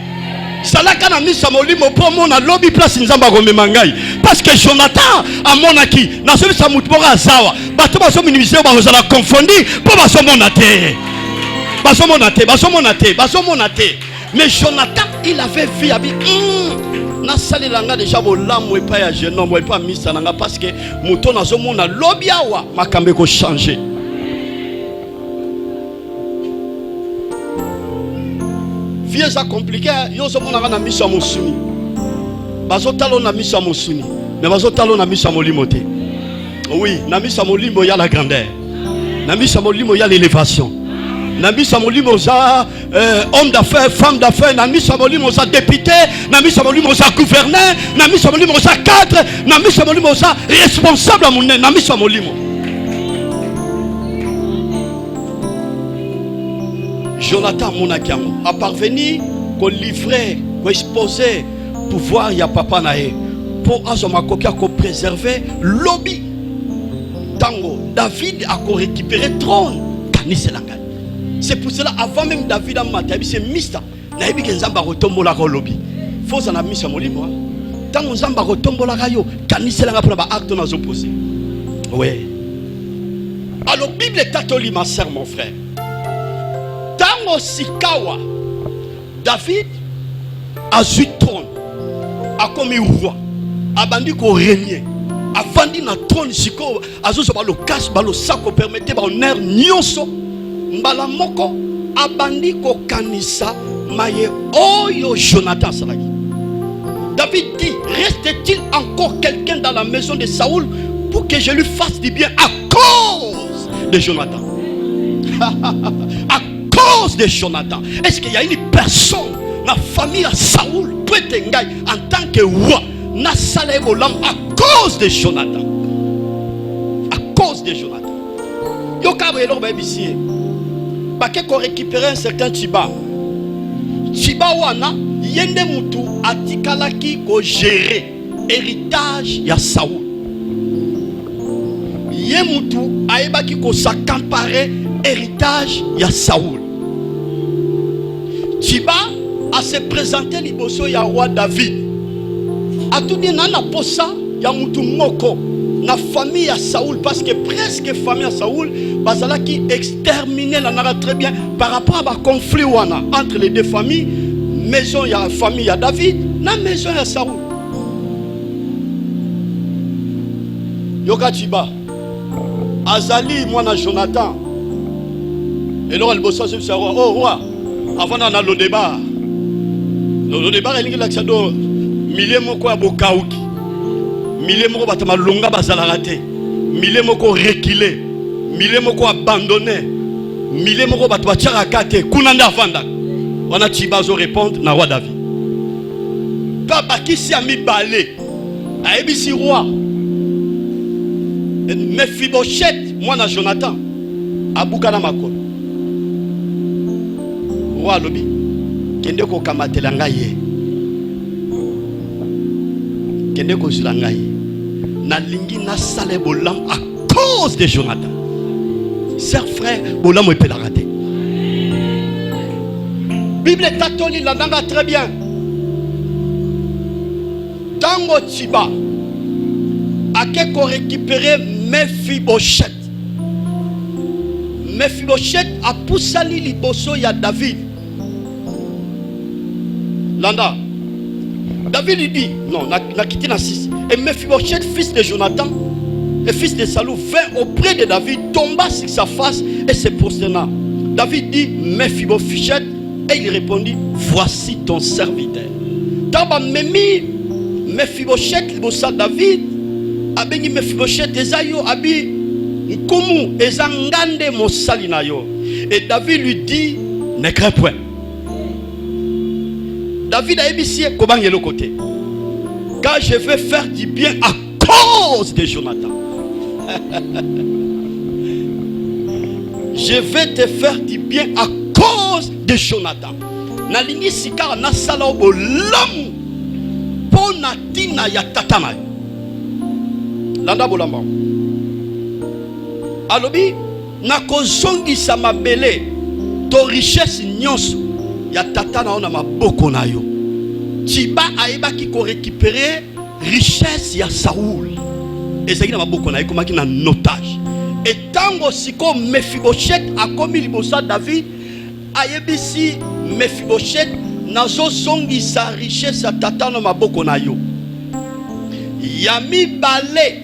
Salaka na misa molimo po mona lobby place nzamba ko memangai parce que Jonathan a monaki na celui sa mutbora zawa bato baso minimiser ba kozala confondi po baso monate baso monate mais Jonathan il avait vu avec na salelanga déjà bolamu et pas ya jeune homme et pas misa nanga parce que muto na zo mona lobby awa makambe ko changer. Vieux ça compliqué, yo so mona na miso mosuni. Bazo talo na miso mosuni, mais bazo talo na miso molimote. Oui, na miso molimo ya la grandeur. Na miso molimo ya l'élévation. Na miso molimo za homme d'affaires, femme d'affaires, na miso molimo za député, na miso molimo za gouverneur, na miso molimo za cadre, na miso molimo za responsable à mon na miso molimo. Jonathan Monakiamo a parvenu qu'on livrer, qu'on exposer pouvoir ya papa nae pour azomakokia qu'on préserver lobby. Tango David a qu'on récupérer trône. C'est pour cela avant même David a maté c'est mista. Naebi kenzamba rotombola ko lobby. Faut ça na misa molimo. Tango nzamba rotombola kayo kaniselanga pour ba acte na zo poser. Ouais. Alors Bible est catholique ma sœur mon frère. Tango sikawa David a eu trône a comme roi a bandi ko régner a vandi na trône sikawa a zo ba lo cash ba lo sako permettre ba honneur nyonso mbala moko a bandi ko kanisa maye oyo Jonathan salaki. David dit reste-t-il encore quelqu'un dans la maison de Saoul pour que je lui fasse du bien à cause de Jonathan. À cause de Jonathan. Est-ce qu'il y a une personne dans la famille à Saoul en tant que roi n'a salé bolam à cause de Jonathan? À cause de Jonathan. Yokabrelo babisi. Bake ko récupérer un certain Tiba. Tiba wana yende mutu atikalaki ko gérer héritage ya Saoul. Ye mutu aebaki ko s'accaparer héritage ya Saoul. Tiba a se présenté liboso ya roi David. A tout dit nana posa ya mutu moko na famille ya Saoul, parce que presque famille ya Saoul bazala qui exterminer la nara très bien par rapport à conflit wana entre les deux familles, maison ya famille ya David na maison ya Saoul. Yoka Tiba azali mwana Jonathan et là le bossa c'est roi. Oh roi, avant on a le débat il y a l'accado milliers moko ya bokauki milliers moko batama longa bazalarate milliers moko reculer milliers moko abandonner milliers moko batwa tcharakate kunanda vanda wana Tiba zo répondre na roi David papa kisi ami balé aebisi roi Mephibosheth mwana Jonathan abukana makolo roi lobi kende ko kamatela ngai kende ko zula ngai na lingi na sale bolam à cause de Jonathan. Sœur frère bolam e pela raté. Bible tatoli la nanga très bien. Tango Tiba a ko récupérer Mephibosheth. Mephibosheth a poussali liboso ya David. Landa David lui dit non, n'a quitté na 6. Et Mephibosheth, fils de Jonathan et fils de Salou, vint auprès de David, tomba sur sa face et se prosterna. David dit Mephibosheth, et il répondit voici ton serviteur. Taba memi Mephibosheth libosa David abengi Mephibosheth ezayo abi nkumu ezangande mosali na yo. Et David lui dit ne crains point. David a émissi le côté. Car je vais faire du bien à cause de Jonathan. Je vais te faire du bien à cause de Jonathan. Na lingi sikara na sala obo lamu pona tina ya tatama. Landa bolamba. Alobi na kozongi sa mabele to richesse nyonso ya tata na ona maboko na yo. Tiba aeba ki ko récupérer richesse ya Saoul. Et ça qui na maboko na yo komaki na notage. Et tango siko Mephibosheth a komi libosa David ayebisi Mephibosheth nazo songi sa richesse ya tata na maboko na yo. Yami bale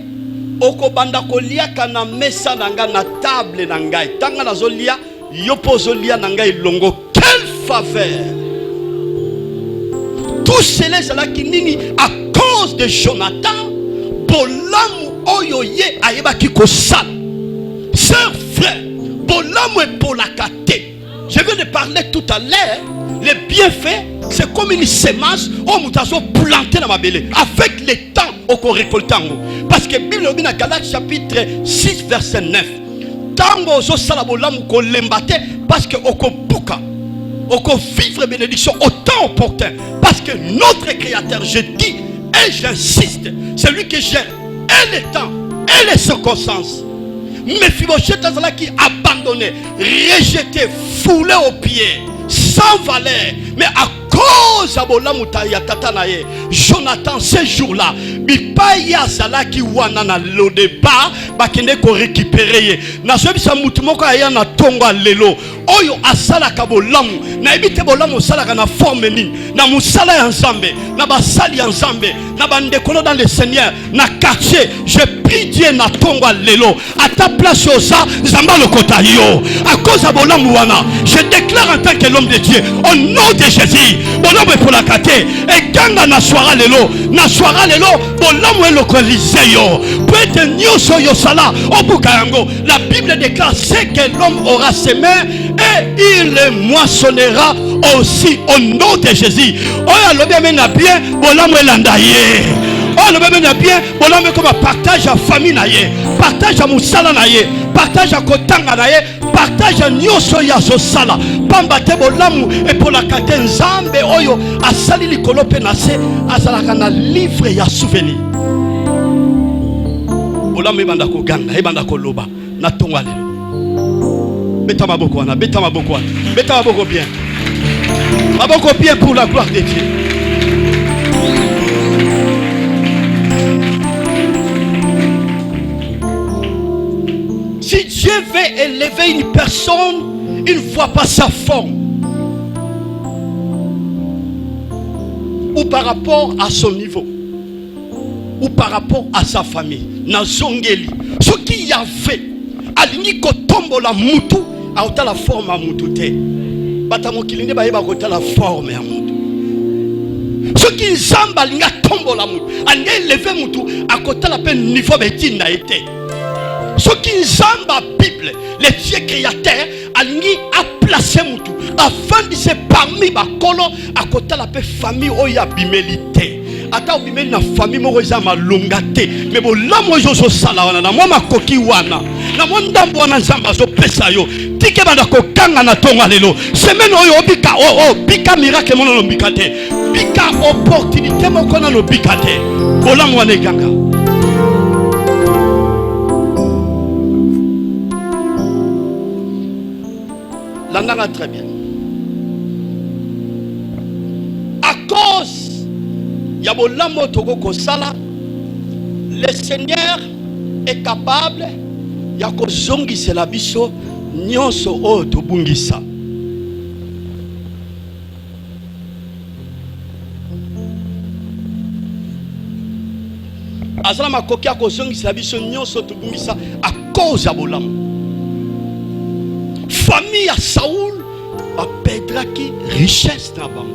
okobanda koliaka na mesa nanga na table na ngai. Tanga nazo lia yopozo lia na ngai longo. Quelle faveur! Tous ces là qui nini à cause de Jonathan, bolamu oyoye ayeba kikosa. Sœur, frère, bolamu et polakate. Je viens de parler tout à l'heure. Les bienfaits, c'est comme une semence où nous avons planté dans ma belle. Avec le temps, on récolte. Parce que Bible dit dans Galates chapitre 6, verset 9. Tango zo salabolamu ko lembate parce que oko buka oko vivre bénédiction au temps opportun, parce que notre créateur, je dis et j'insiste, c'est lui qui gère et le temps et les circonstances. Mephibosheth azala qui abandonné, rejeté, foulé aux pieds, sans valeur, mais à cause de Tatanaye, Jonathan, ce jour-là, Bipaya Zalaki Wanana le débat, Bakene ko récupérer. Nazobi sa mutumoko aya na tonga lelo. Oyo asala kabolamu, na ebite bolamu sala kana forme ni, na musala ya nzambe, na basali ya nzambe, na bandekolo dans le Seigneur, na quartier, je prie Dieu na tongo lelo à ta place au ça zamba le kota yo à cause de bolamu wana je déclare en tant que l'homme de Dieu au nom de Jésus bolamu pour la kate et ganga na soira lelo bolamu e localisé yo peut nyoso yo sala obuka yango la Bible déclare c'est que l'homme aura semé et il moissonnera aussi au nom de Jésus. Oh le bien bien bolamu elanda ye. Oh le bien bien bolamu comme partage à famille na ye, partage à musala na ye, partage à kotanga na ye, partage à nyoso ya zo sala. Pamba te bolamu et pour la kate nzambe oyo asali likolo pe na se azalaka na livre ya souvenir. Bolamu ebanda ko ganga ebanda ko loba na tonga lelo. Beta maboko wana, beta maboko wana, beta maboko bien. Maboko bien pour la gloire de Dieu. Si Dieu veut élever une personne, il ne voit pas sa forme ou par rapport à son niveau ou par rapport à sa famille. Nazongeli. Ce qui y a fait, alingi kotombo la mutu, a la forme à mutu te. Batamokilinde ba yeba kota la forme à mutu. Ce qui zamba linga tombo la mutu, alinga élever mutu, a kota la peine niveau betine na été. Ce qui zamba Bible, les dieux créateurs, alingi a placé mutu, afin de se parmi bakolo, a kota la peine famille oya bimélité. Ata obimeli na famille moko eza malonga te mais bolamu ozo sala wana na mwa makoki wana na mwa ndambo wana nzambe azopesa yo tike banda kokanga na tonga lelo semaine oyo obika bika miracle mono lobika te bika opportunité moko na lobika te bolamu wana eganga landanga très bien à cause Yabolamo Togo Kosala, le Seigneur est capable Yako Zongi Selabiso Nyonso O Tobungisa. Azalama Kokia Kozongi Selabiso Nyonso Tobungisa à cause Yabolamo. Famille à Saoul a pedraki richesse d'abord.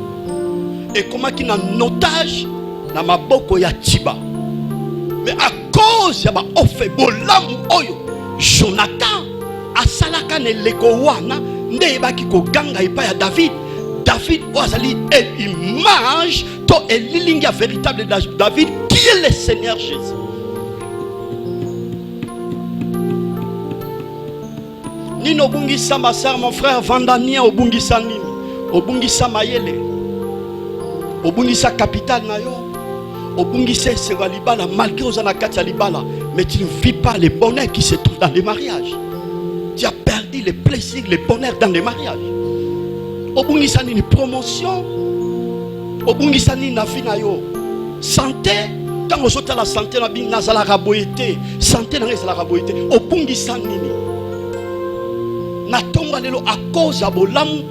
Et comment qu'il a un otage dans ma boko ya tiba. Mais à cause ya ba ofe bolam oyo Jonathan asalaka ne lekowana nde baki ko ganga ipa ya David. David ozali image to elilinga véritable de David qui est le Seigneur Jésus. Nino bungisa ma sœur mon frère Vandania obungisa nini obungisa mayele obungisa capital na yo obungisa sera libala malgré aux anakati libala mais tu ne vis pas les bonheurs qui se trouvent dans les mariages. Tu as perdu les plaisirs, les bonheurs dans les mariages. Obungisa ni promotion obungisa ni na vie na yo santé quand on saute la santé na bin nazala raboité santé na nazala raboité obungisa nini na tonga lelo à cause ya bolamu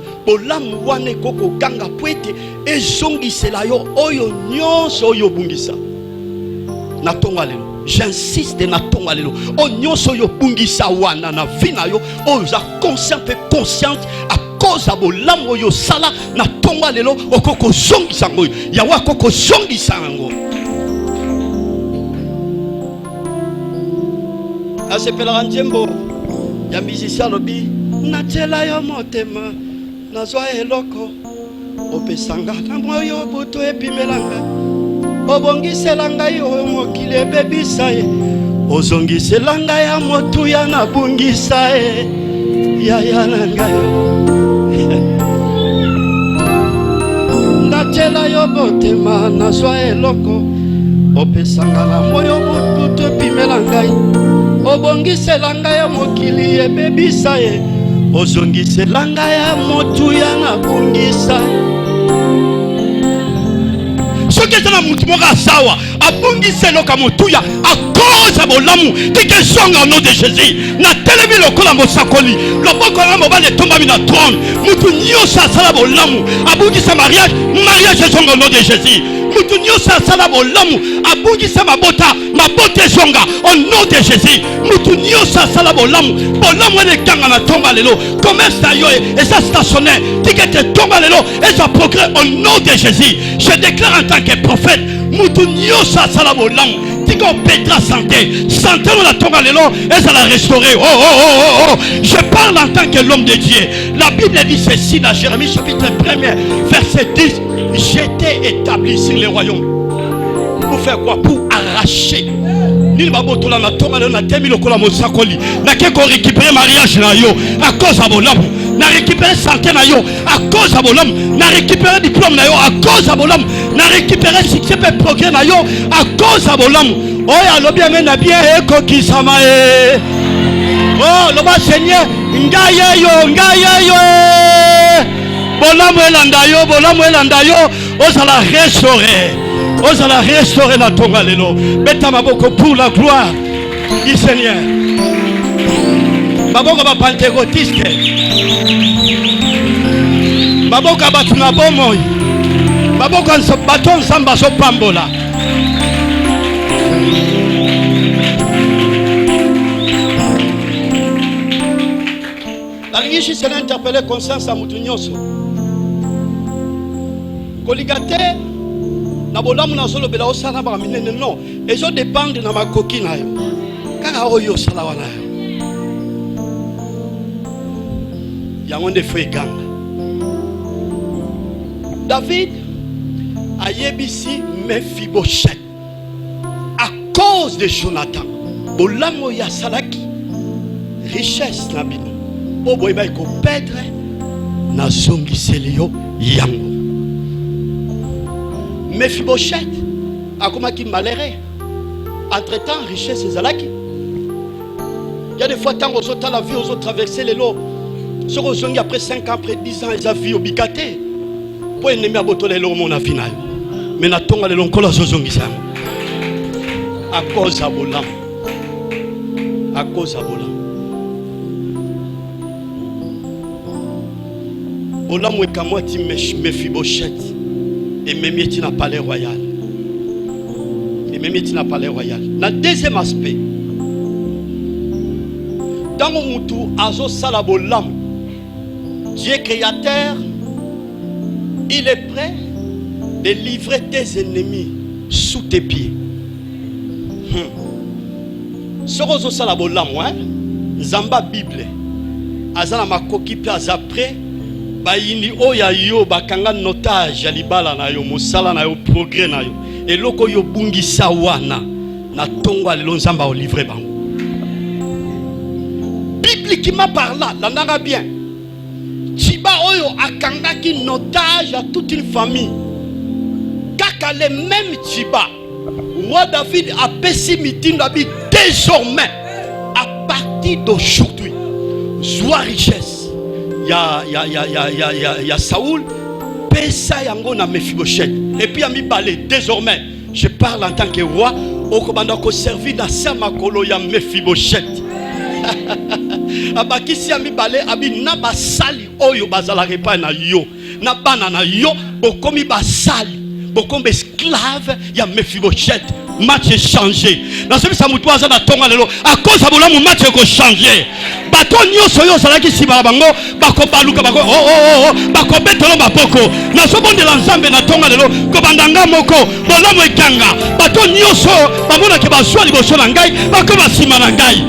wane koko ganga pwete ezongisela yo oyo nyonso oyo bungisa na tonga lelo j'insiste na tonga lelo o nyonso oyo bungisa wana na vie na yo oyo za conscient et consciente à cause ya bolamu oyo sala na tonga lelo okoko zongisa ngoyo ya wa koko zongisa ngo asepela njembo ya musicien lobi natela yo motema nazwa eloko opesanga na moyo buto epimelanga obongisela ngai oyo mokili ebebisa ye ozongisela ngai ya motuya na bungisa ye yaya na ngai natela yo motema nazwa eloko opesanga na moyo buto epimela ngai obongisela ngai ya mokili ebebisa ye ozongisela ngai ya motuya na bungisa soki eza na mutu moko asawa abungisela ka motuya à koza bolamu tika zonga au nom de Jésus na telemi lokola mosakoli loboko na mobale tombami na trône mutu nyonso asala bolamu abungisa mariage ezonga au nom de Jésus mutu nyonso asala bolamu abungisa mabota ezonga au nom de Jésus mutu nyonso asala bolamu ene kanga na tomba lelo commerce na yo eza stationnaire tika te tomba lelo eza progrès au nom de Jésus. Je déclare en tant que prophète mutu nyonso asala bolamu tika opétra santé on la tomba lelo eza la restaurer. Oh je parle en tant que l'homme de Dieu. La Bible dit ceci dans Jérémie chapitre 1er verset 10. J'étais établi sur les royaumes pour faire quoi? Pour arracher. Ni babotola na tomba lelo na temi lokola mosakoli na keko récupérer mariage na yo à cause de bolamu na récupérer santé na yo à cause de bolamu na récupérer diplôme na yo à cause de bolamu na récupérer succès et progrès na yo à cause de bolamu. Oya lobi amena bien eko kisama e. Oh loba Seigneur ngaye yo bolamu elanda yo ozala restaurer la tonga lelo. Beta maboko pour la gloire du Seigneur. Maboko ba pentecôtiste. Maboko batu na bomoi. Maboko baton samba so pambola. La ligue s'est interpellé conscience à mutunyoso. Koligate na bolamu na solo bela osana ba minene non ezo dépendre na makoki na yo kaka oyo sala wana yango nde fo eganga. David ayebisi Mephibosheth à cause de Jonathan bolamu ya salaki richesse na bino o boyeba ko perdre na zongiseli yo yango. Mephibosheth akomaki malheureux. Entre-temps, richesse ezalaki. Il y a des fois tant aux autres la vie aux autres traverser les lots. Ce qu'on après 5 ans, après 10 ans, ils ont vu au bicate. Pour ennemi à boto les lots mon avis na. Mais na tonga les longs kola zozongi ça. À cause à bolam. À cause à bolam. Bolam we kamoti Mephibosheth. Et même il n'a pas les royal. Le deuxième aspect, dans mon moutou, azo salabolam, Dieu créateur, il est prêt de livrer tes ennemis sous tes pieds. Sorozo salabolam, Zamba Bible, azala makoki pe azapre. Bayini oya yo bakanga notage ya libala na yo mosala na yo progrès na yo eloko yo bungisa wana na tongo lelo nzamba o livrer bango. Bibliquement parlant, l'andara bien. Chiba oyo akanga ki notage à toute une famille. Kaka le même Chiba, roi David a pessimité David désormais à partir d'aujourd'hui. Joie richesse. Il y a Saoul, Pesa yango na Mephibosheth. Et puis ami balé désormais, je parle en tant que roi, au commandant ko servi na samakolo ya Mephibosheth. Abakisi ami balé abi na basali oyo bazala repa na yo, na bana na yo, bokomi basali, bokomi esclave ya Mephibosheth. Match est changé. Dans ce cas, ça na tonga lelo. À cause de la match est changé. Bato nyoso yo salaki si babango bako baluka bako bako betolo bapoko. Na so bon de l'ensemble na tonga lelo ko bandanga moko bolamu ekanga. Bato nyoso bamona ke baswa liboso na ngai bako basima na ngai.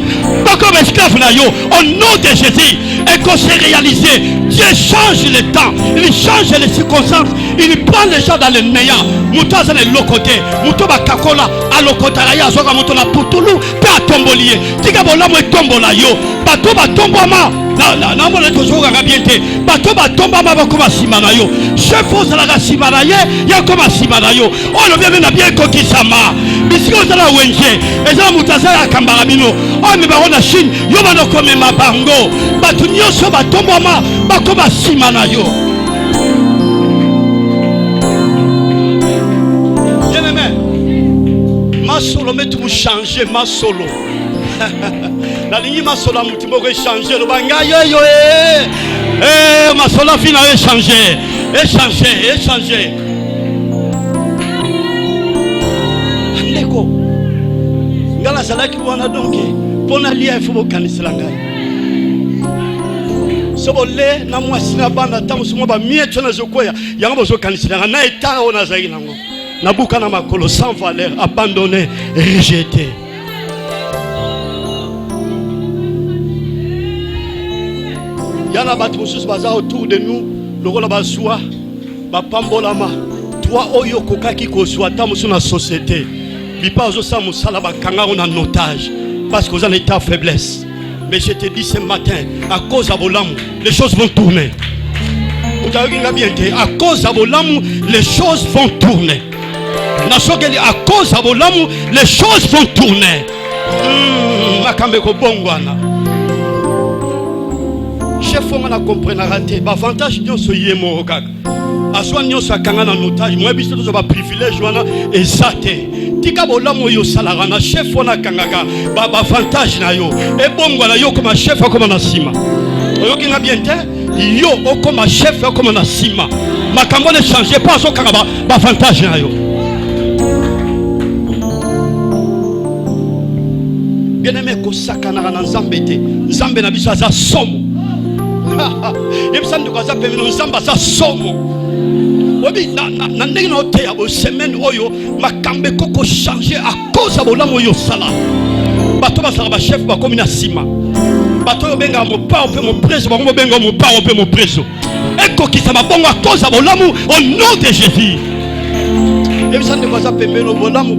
Bako esclave na yo au nom de Jésus et qu'on s'est réalisé. Dieu change le temps, il change les circonstances, il prend les gens dans le néant. Moutaza le lokote, mutoba kakola alokota ya zoka moto na putulu pe atombolier. Tika bolamu etombola yo. Bato batombama na mona tozoka kabiente. Bato batombama bakoma simana yo. Chef ozala ka simana ye, ya koma simana yo. Ono bien na bien kokisama. Bisiko zala wenje, ezala mutaza ya kambara bino. O me ba na Chine, yo bano komema bango. Bato nyoso batombama bakoma simana yo. ma solo mais tout changer ma solo. La ligne ma solo mutimbo changer le banga yo ma solo fina changer échanger. Ndeko ngala salaki wana donc pona lia il faut kanisa ngai. Sobole na mwasi na banda tamu sumo ba mieto na zokoya yango zo kanisa na eta ona zayi nango. Nabuka na makolo sans valeur, abandonné, rejeté. Yana batmusus baza autour de nous, le rôle bazwa, bapambolama, toi oyo kokaki kozwa tamusu na société. Bipa ozosa musala bakanga on en otage parce que vous en état faiblesse. Mais je te dis ce matin, à cause de Bolam, les choses vont tourner. Vous avez bien dit, à cause de Bolam, les choses vont tourner. À cause de Bolam, les choses vont tourner. Chef, on a compris, on a raté. L'avantage, c'est que nous sommes en otage. Moi, je suis un privilège. Et ça, tika bolamu yo salara na chef wana kangaka ba avantage na yo e bongo na yo comme chef comme na sima yo kinga bien te yo comme chef comme na sima makambo ne changer pas so kanga ba avantage na yo bien aimé ko sakana na nzambe te nzambe na biso aza somo yebisani ko za pemino nzamba za somo. Oui, na ndenge na ote ya semaine oyo makambe koko changer à cause de bolamu yo sala. Bato basala ba chef ba komi na sima. Bato yo benga mo pa pe mo preso ba mo benga mo pa pe mo preso. Eko kisama bongo à cause de bolamu au nom de Jésus. Yebisani ko za pembelo bolamu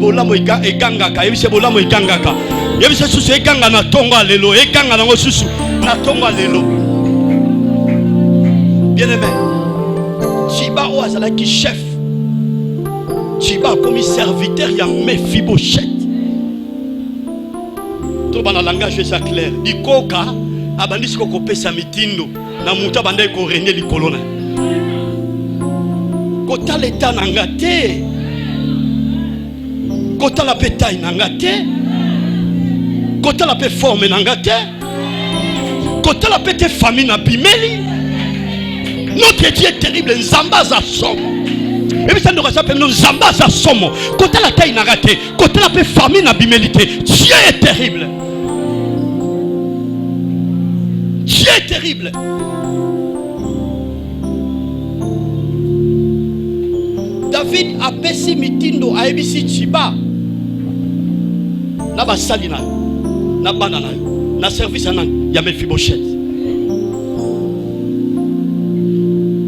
egangaka, yebise bolamu egangaka. Yebise susu eganga na tonga lelo, eganga na ngo susu na tonga lelo. Bien aimé. Chiba ou azalaki chef. Chiba comme serviteur ya Mephibosheth. Tout dans le langage c'est clair. Ikoka abandisi ko kopesa mitindo na muta bandai ko régner likolona. Kota leta nanga te. Kota la pétaille nanga te. Kota la pe forme nanga te. Kota la pe te famille na bimeli. Notre Dieu est terrible, Nzamba za somo. Et puis ça nous rappelle nous Nzamba za somo. Quand la taille n'a raté, quand la paix famine n'a bimélité, Dieu est terrible. Dieu est terrible. David a pessi mitindo a ebisi chiba. Na ba salina, na banana, na service anan, ya Mephibosheth.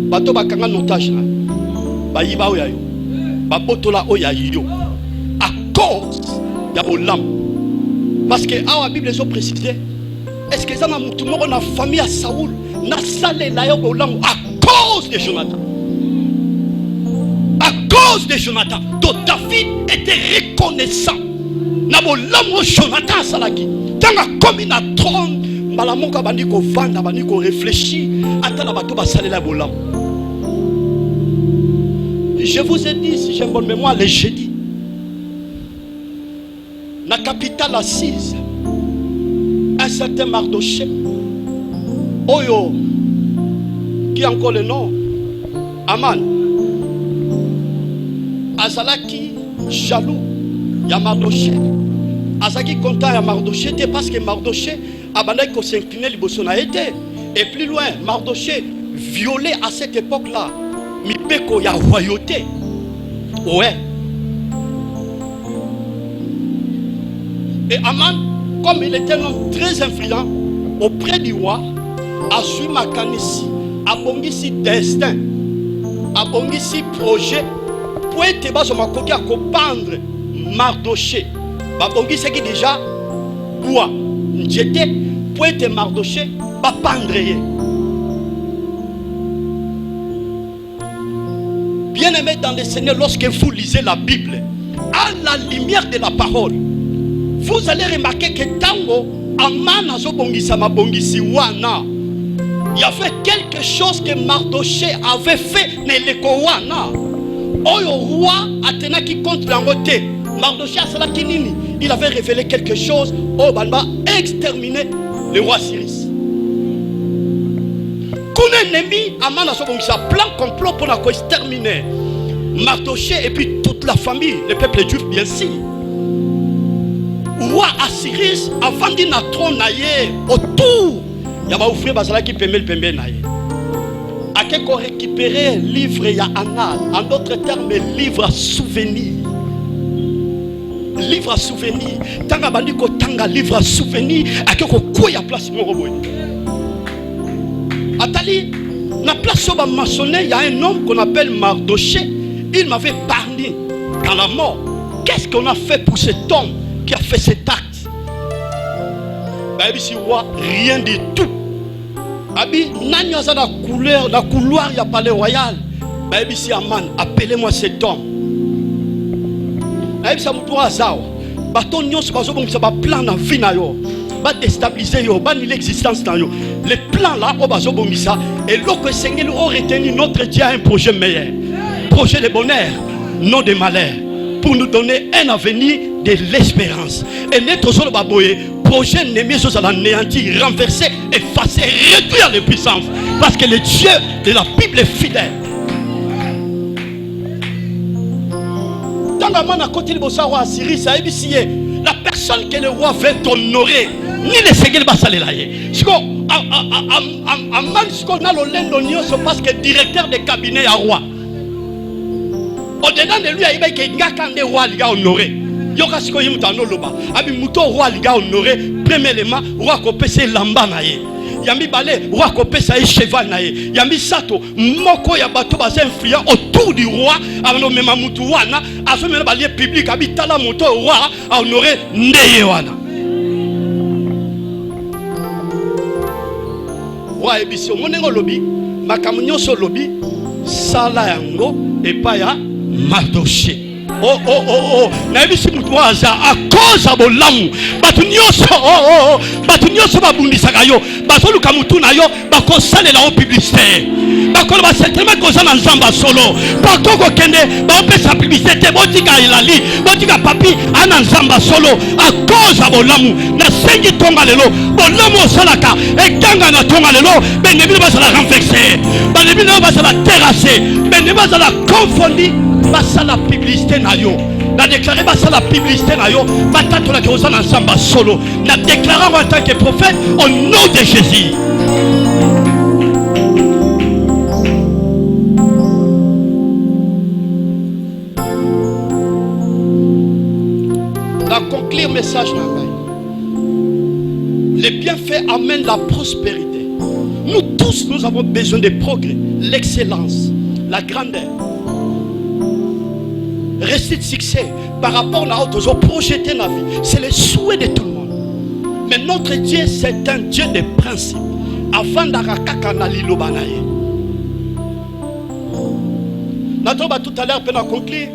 Bato bakanga notage na bayiba oya yo babotola oya yo à cause ya bolam parce que la Bible est précisé est-ce que ça na mutu moko na famille à Saoul na salela yo bolam à cause de Jonathan donc David était reconnaissant na bolam Jonathan salaki tanga comme na trône malamoka bandi ko vanda bandi ko réfléchir atala bato basalela bolam. Je vous ai dit, si j'ai bonne mémoire, le jeudi, la capitale assise, un certain Mardoché, Oyo, qui a encore le nom, Aman, Azalaki, jaloux, il y a Mardoché, Azaki content à Mardoché, parce que Mardoché a bandé qu'on s'inclinait, il a été, et plus loin, Mardoché violé à cette époque-là. Mipeko ya royauté. Ouais. Et Aman, comme il était un homme très influent auprès du roi, a su makanisi, a bongisi destin, a bongisi projet, pour être bas sur ma côté à comprendre Mardoché. Ba bongisi qui déjà bois. J'étais pour être Mardoché, ba pandreye. Bien-aimé dans le Seigneur, lorsque vous lisez la Bible, à la lumière de la parole, vous allez remarquer que tango Aman azobongisa mabongisi wana, il y avait quelque chose que Mardoché avait fait neleko wana. Oyo roi atenaki contre la route. Mardochée à cela kinini, il avait révélé quelque chose. Oh, Banba exterminé le roi Cyrus. Qu'on ennemi, Aman a son plan complot pour la exterminer Mardochée et puis toute la famille, le peuple juif bien sûr. Roi Cyrus avant d'y na trône autour, il y a ouvrir bazala qui permet le pembe naïe. À quelque récupérer livre ya anal, en d'autres termes livre à souvenir. Livre à souvenir. Tanga bandiko tanga livre à souvenir. À quelque quoi ya place mon robot. Atali, na place où maçonné, il y a un homme qu'on appelle Mardochée. Il m'avait parlé dans la mort. Qu'est-ce qu'on a fait pour cet homme qui a fait cet acte? Bah, ici, roi, rien du tout. Abi, nani aza la couleur, la couloir, il y a palais royal. Bah, ici, Aman, appelez-moi cet homme. Bah, ici, Amoutou Azao. Bah, ton nyons, bazo, bon, ça va plan dans vie na yo. Va déstabiliser yo, va ni l'existence dans yo. Les plans là, au bazo, bon, ça. Et l'autre Seigneur aurait retenu notre Dieu a un projet meilleur. Projet de bonheur, non de malheur. Pour nous donner un avenir de l'espérance. Et notre zone baboye, projet n'aimé sur la néantir, renverser, effacer, réduire les puissances. Parce que le Dieu de la Bible est fidèle. Dans la main à côté de Bossaro à Syrie, ça a ébissé. La personne que le roi veut honorer, ni le Seigneur va s'aller là. Parce que directeur de cabinet à roi. Au-dedans de lui, il y a un roi qui a honoré. Il y a un roi qui a honoré. Premièrement, roi qui a payé lamba. Il y a un roi qui a payé cheval. Il y a un sato. Moko ya bato basa influent autour du roi. Avant même Moutou-wana. À ce moment là, public habitant la moto roi a honoré Ndeyewana. Roi Ebisio, mon lobby, ma camion sur lobby, sala yango et pas ya. Mardochée. Oh. Naibisi mutwaza à cause de bolamu. Batunyoso babundisaka yo. Basoluka mutu na yo bakosalela o publicité. Bakolo ba certainement kozana nzamba solo. Bakoko kende ba opesa publicité botika ilali. Botika papi ana nzamba solo à cause de bolamu. Na sengi tonga lelo. Bolamu osalaka ekanga na tonga lelo. Benebi ba sala renverser. Benebi ba sala terrasser. Benebi ba sala confondre. Basa la publicité na yo. Na déclaré basa la publicité na yo. Batato la grosa na samba solo. Na déclaré en tant que prophète au nom de Jésus. La conclure message na ngai. Les bienfaits amènent la prospérité. Nous tous nous avons besoin de progrès, l'excellence, la grandeur. Rester de succès par rapport à autres projetés dans la vie. C'est le souhait de tout le monde. Mais notre Dieu, c'est un Dieu de principe. Avant d'Arakaka na Lilobanaye. Notre tout à l'heure, pour conclure,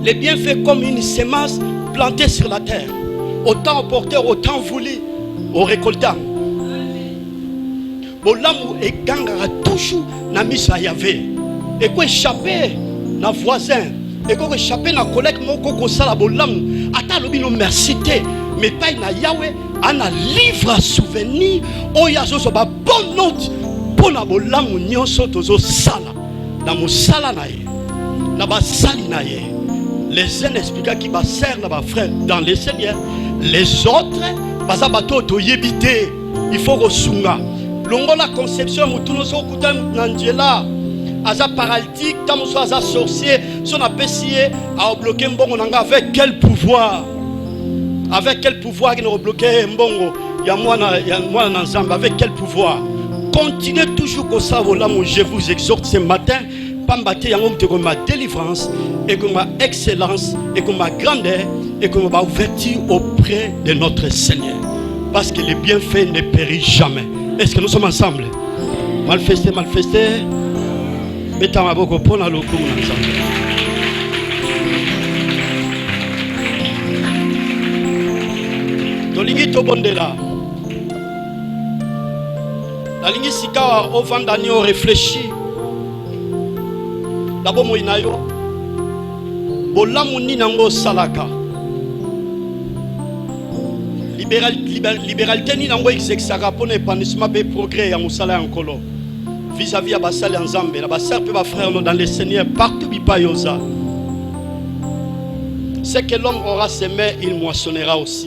les bienfaits comme une semence plantée sur la terre. Autant porteur, autant voulu, au récoltant. Bolamu et gangara toujours na misa Yahvé. Et quoi échapper na voisin. Et quand échapper na collègue mon koko sala bolamu ata lobi no merci te mais pas na Yahweh ana livre à souvenir o yazo so ba bonne note pour na bolamu nyonso tozo sala na mosala na ye na ba sali na ye les uns expliquent qui ba sert na ba frère dans les Seigneur les autres baza bato to yebite il faut resunga longo la conception mutuno so kuta nanjela Aza paralytique, tamoso aza sorcier, son appécié a bloqué mbongo nanga avec quel pouvoir? Avec quel pouvoir qui nous bloqué mbongo? Ya moi na nzamba avec quel pouvoir? Continuez toujours comme ça, voilà, je vous exhorte ce matin, pambate yango mteko ma délivrance et que ma excellence et que ma grandeur et que ma ouverture auprès de notre Seigneur. Parce que les bienfaits ne périssent jamais. Est-ce que nous sommes ensemble? Manifestez. Mettez ma boko pour la loco ensemble. Tolingi to bondela. La ligne sika au vandani au réfléchi. D'abord moi inayo. bolamu ni nango salaka. Libéralité ni nango exexaka pour l'épanouissement et progrès ya musala yankolo. Vis-à-vis à basali ensemble, la basar peut frère dans le Seigneur partout bipa yosa. Ce que l'homme aura semé, il moissonnera aussi.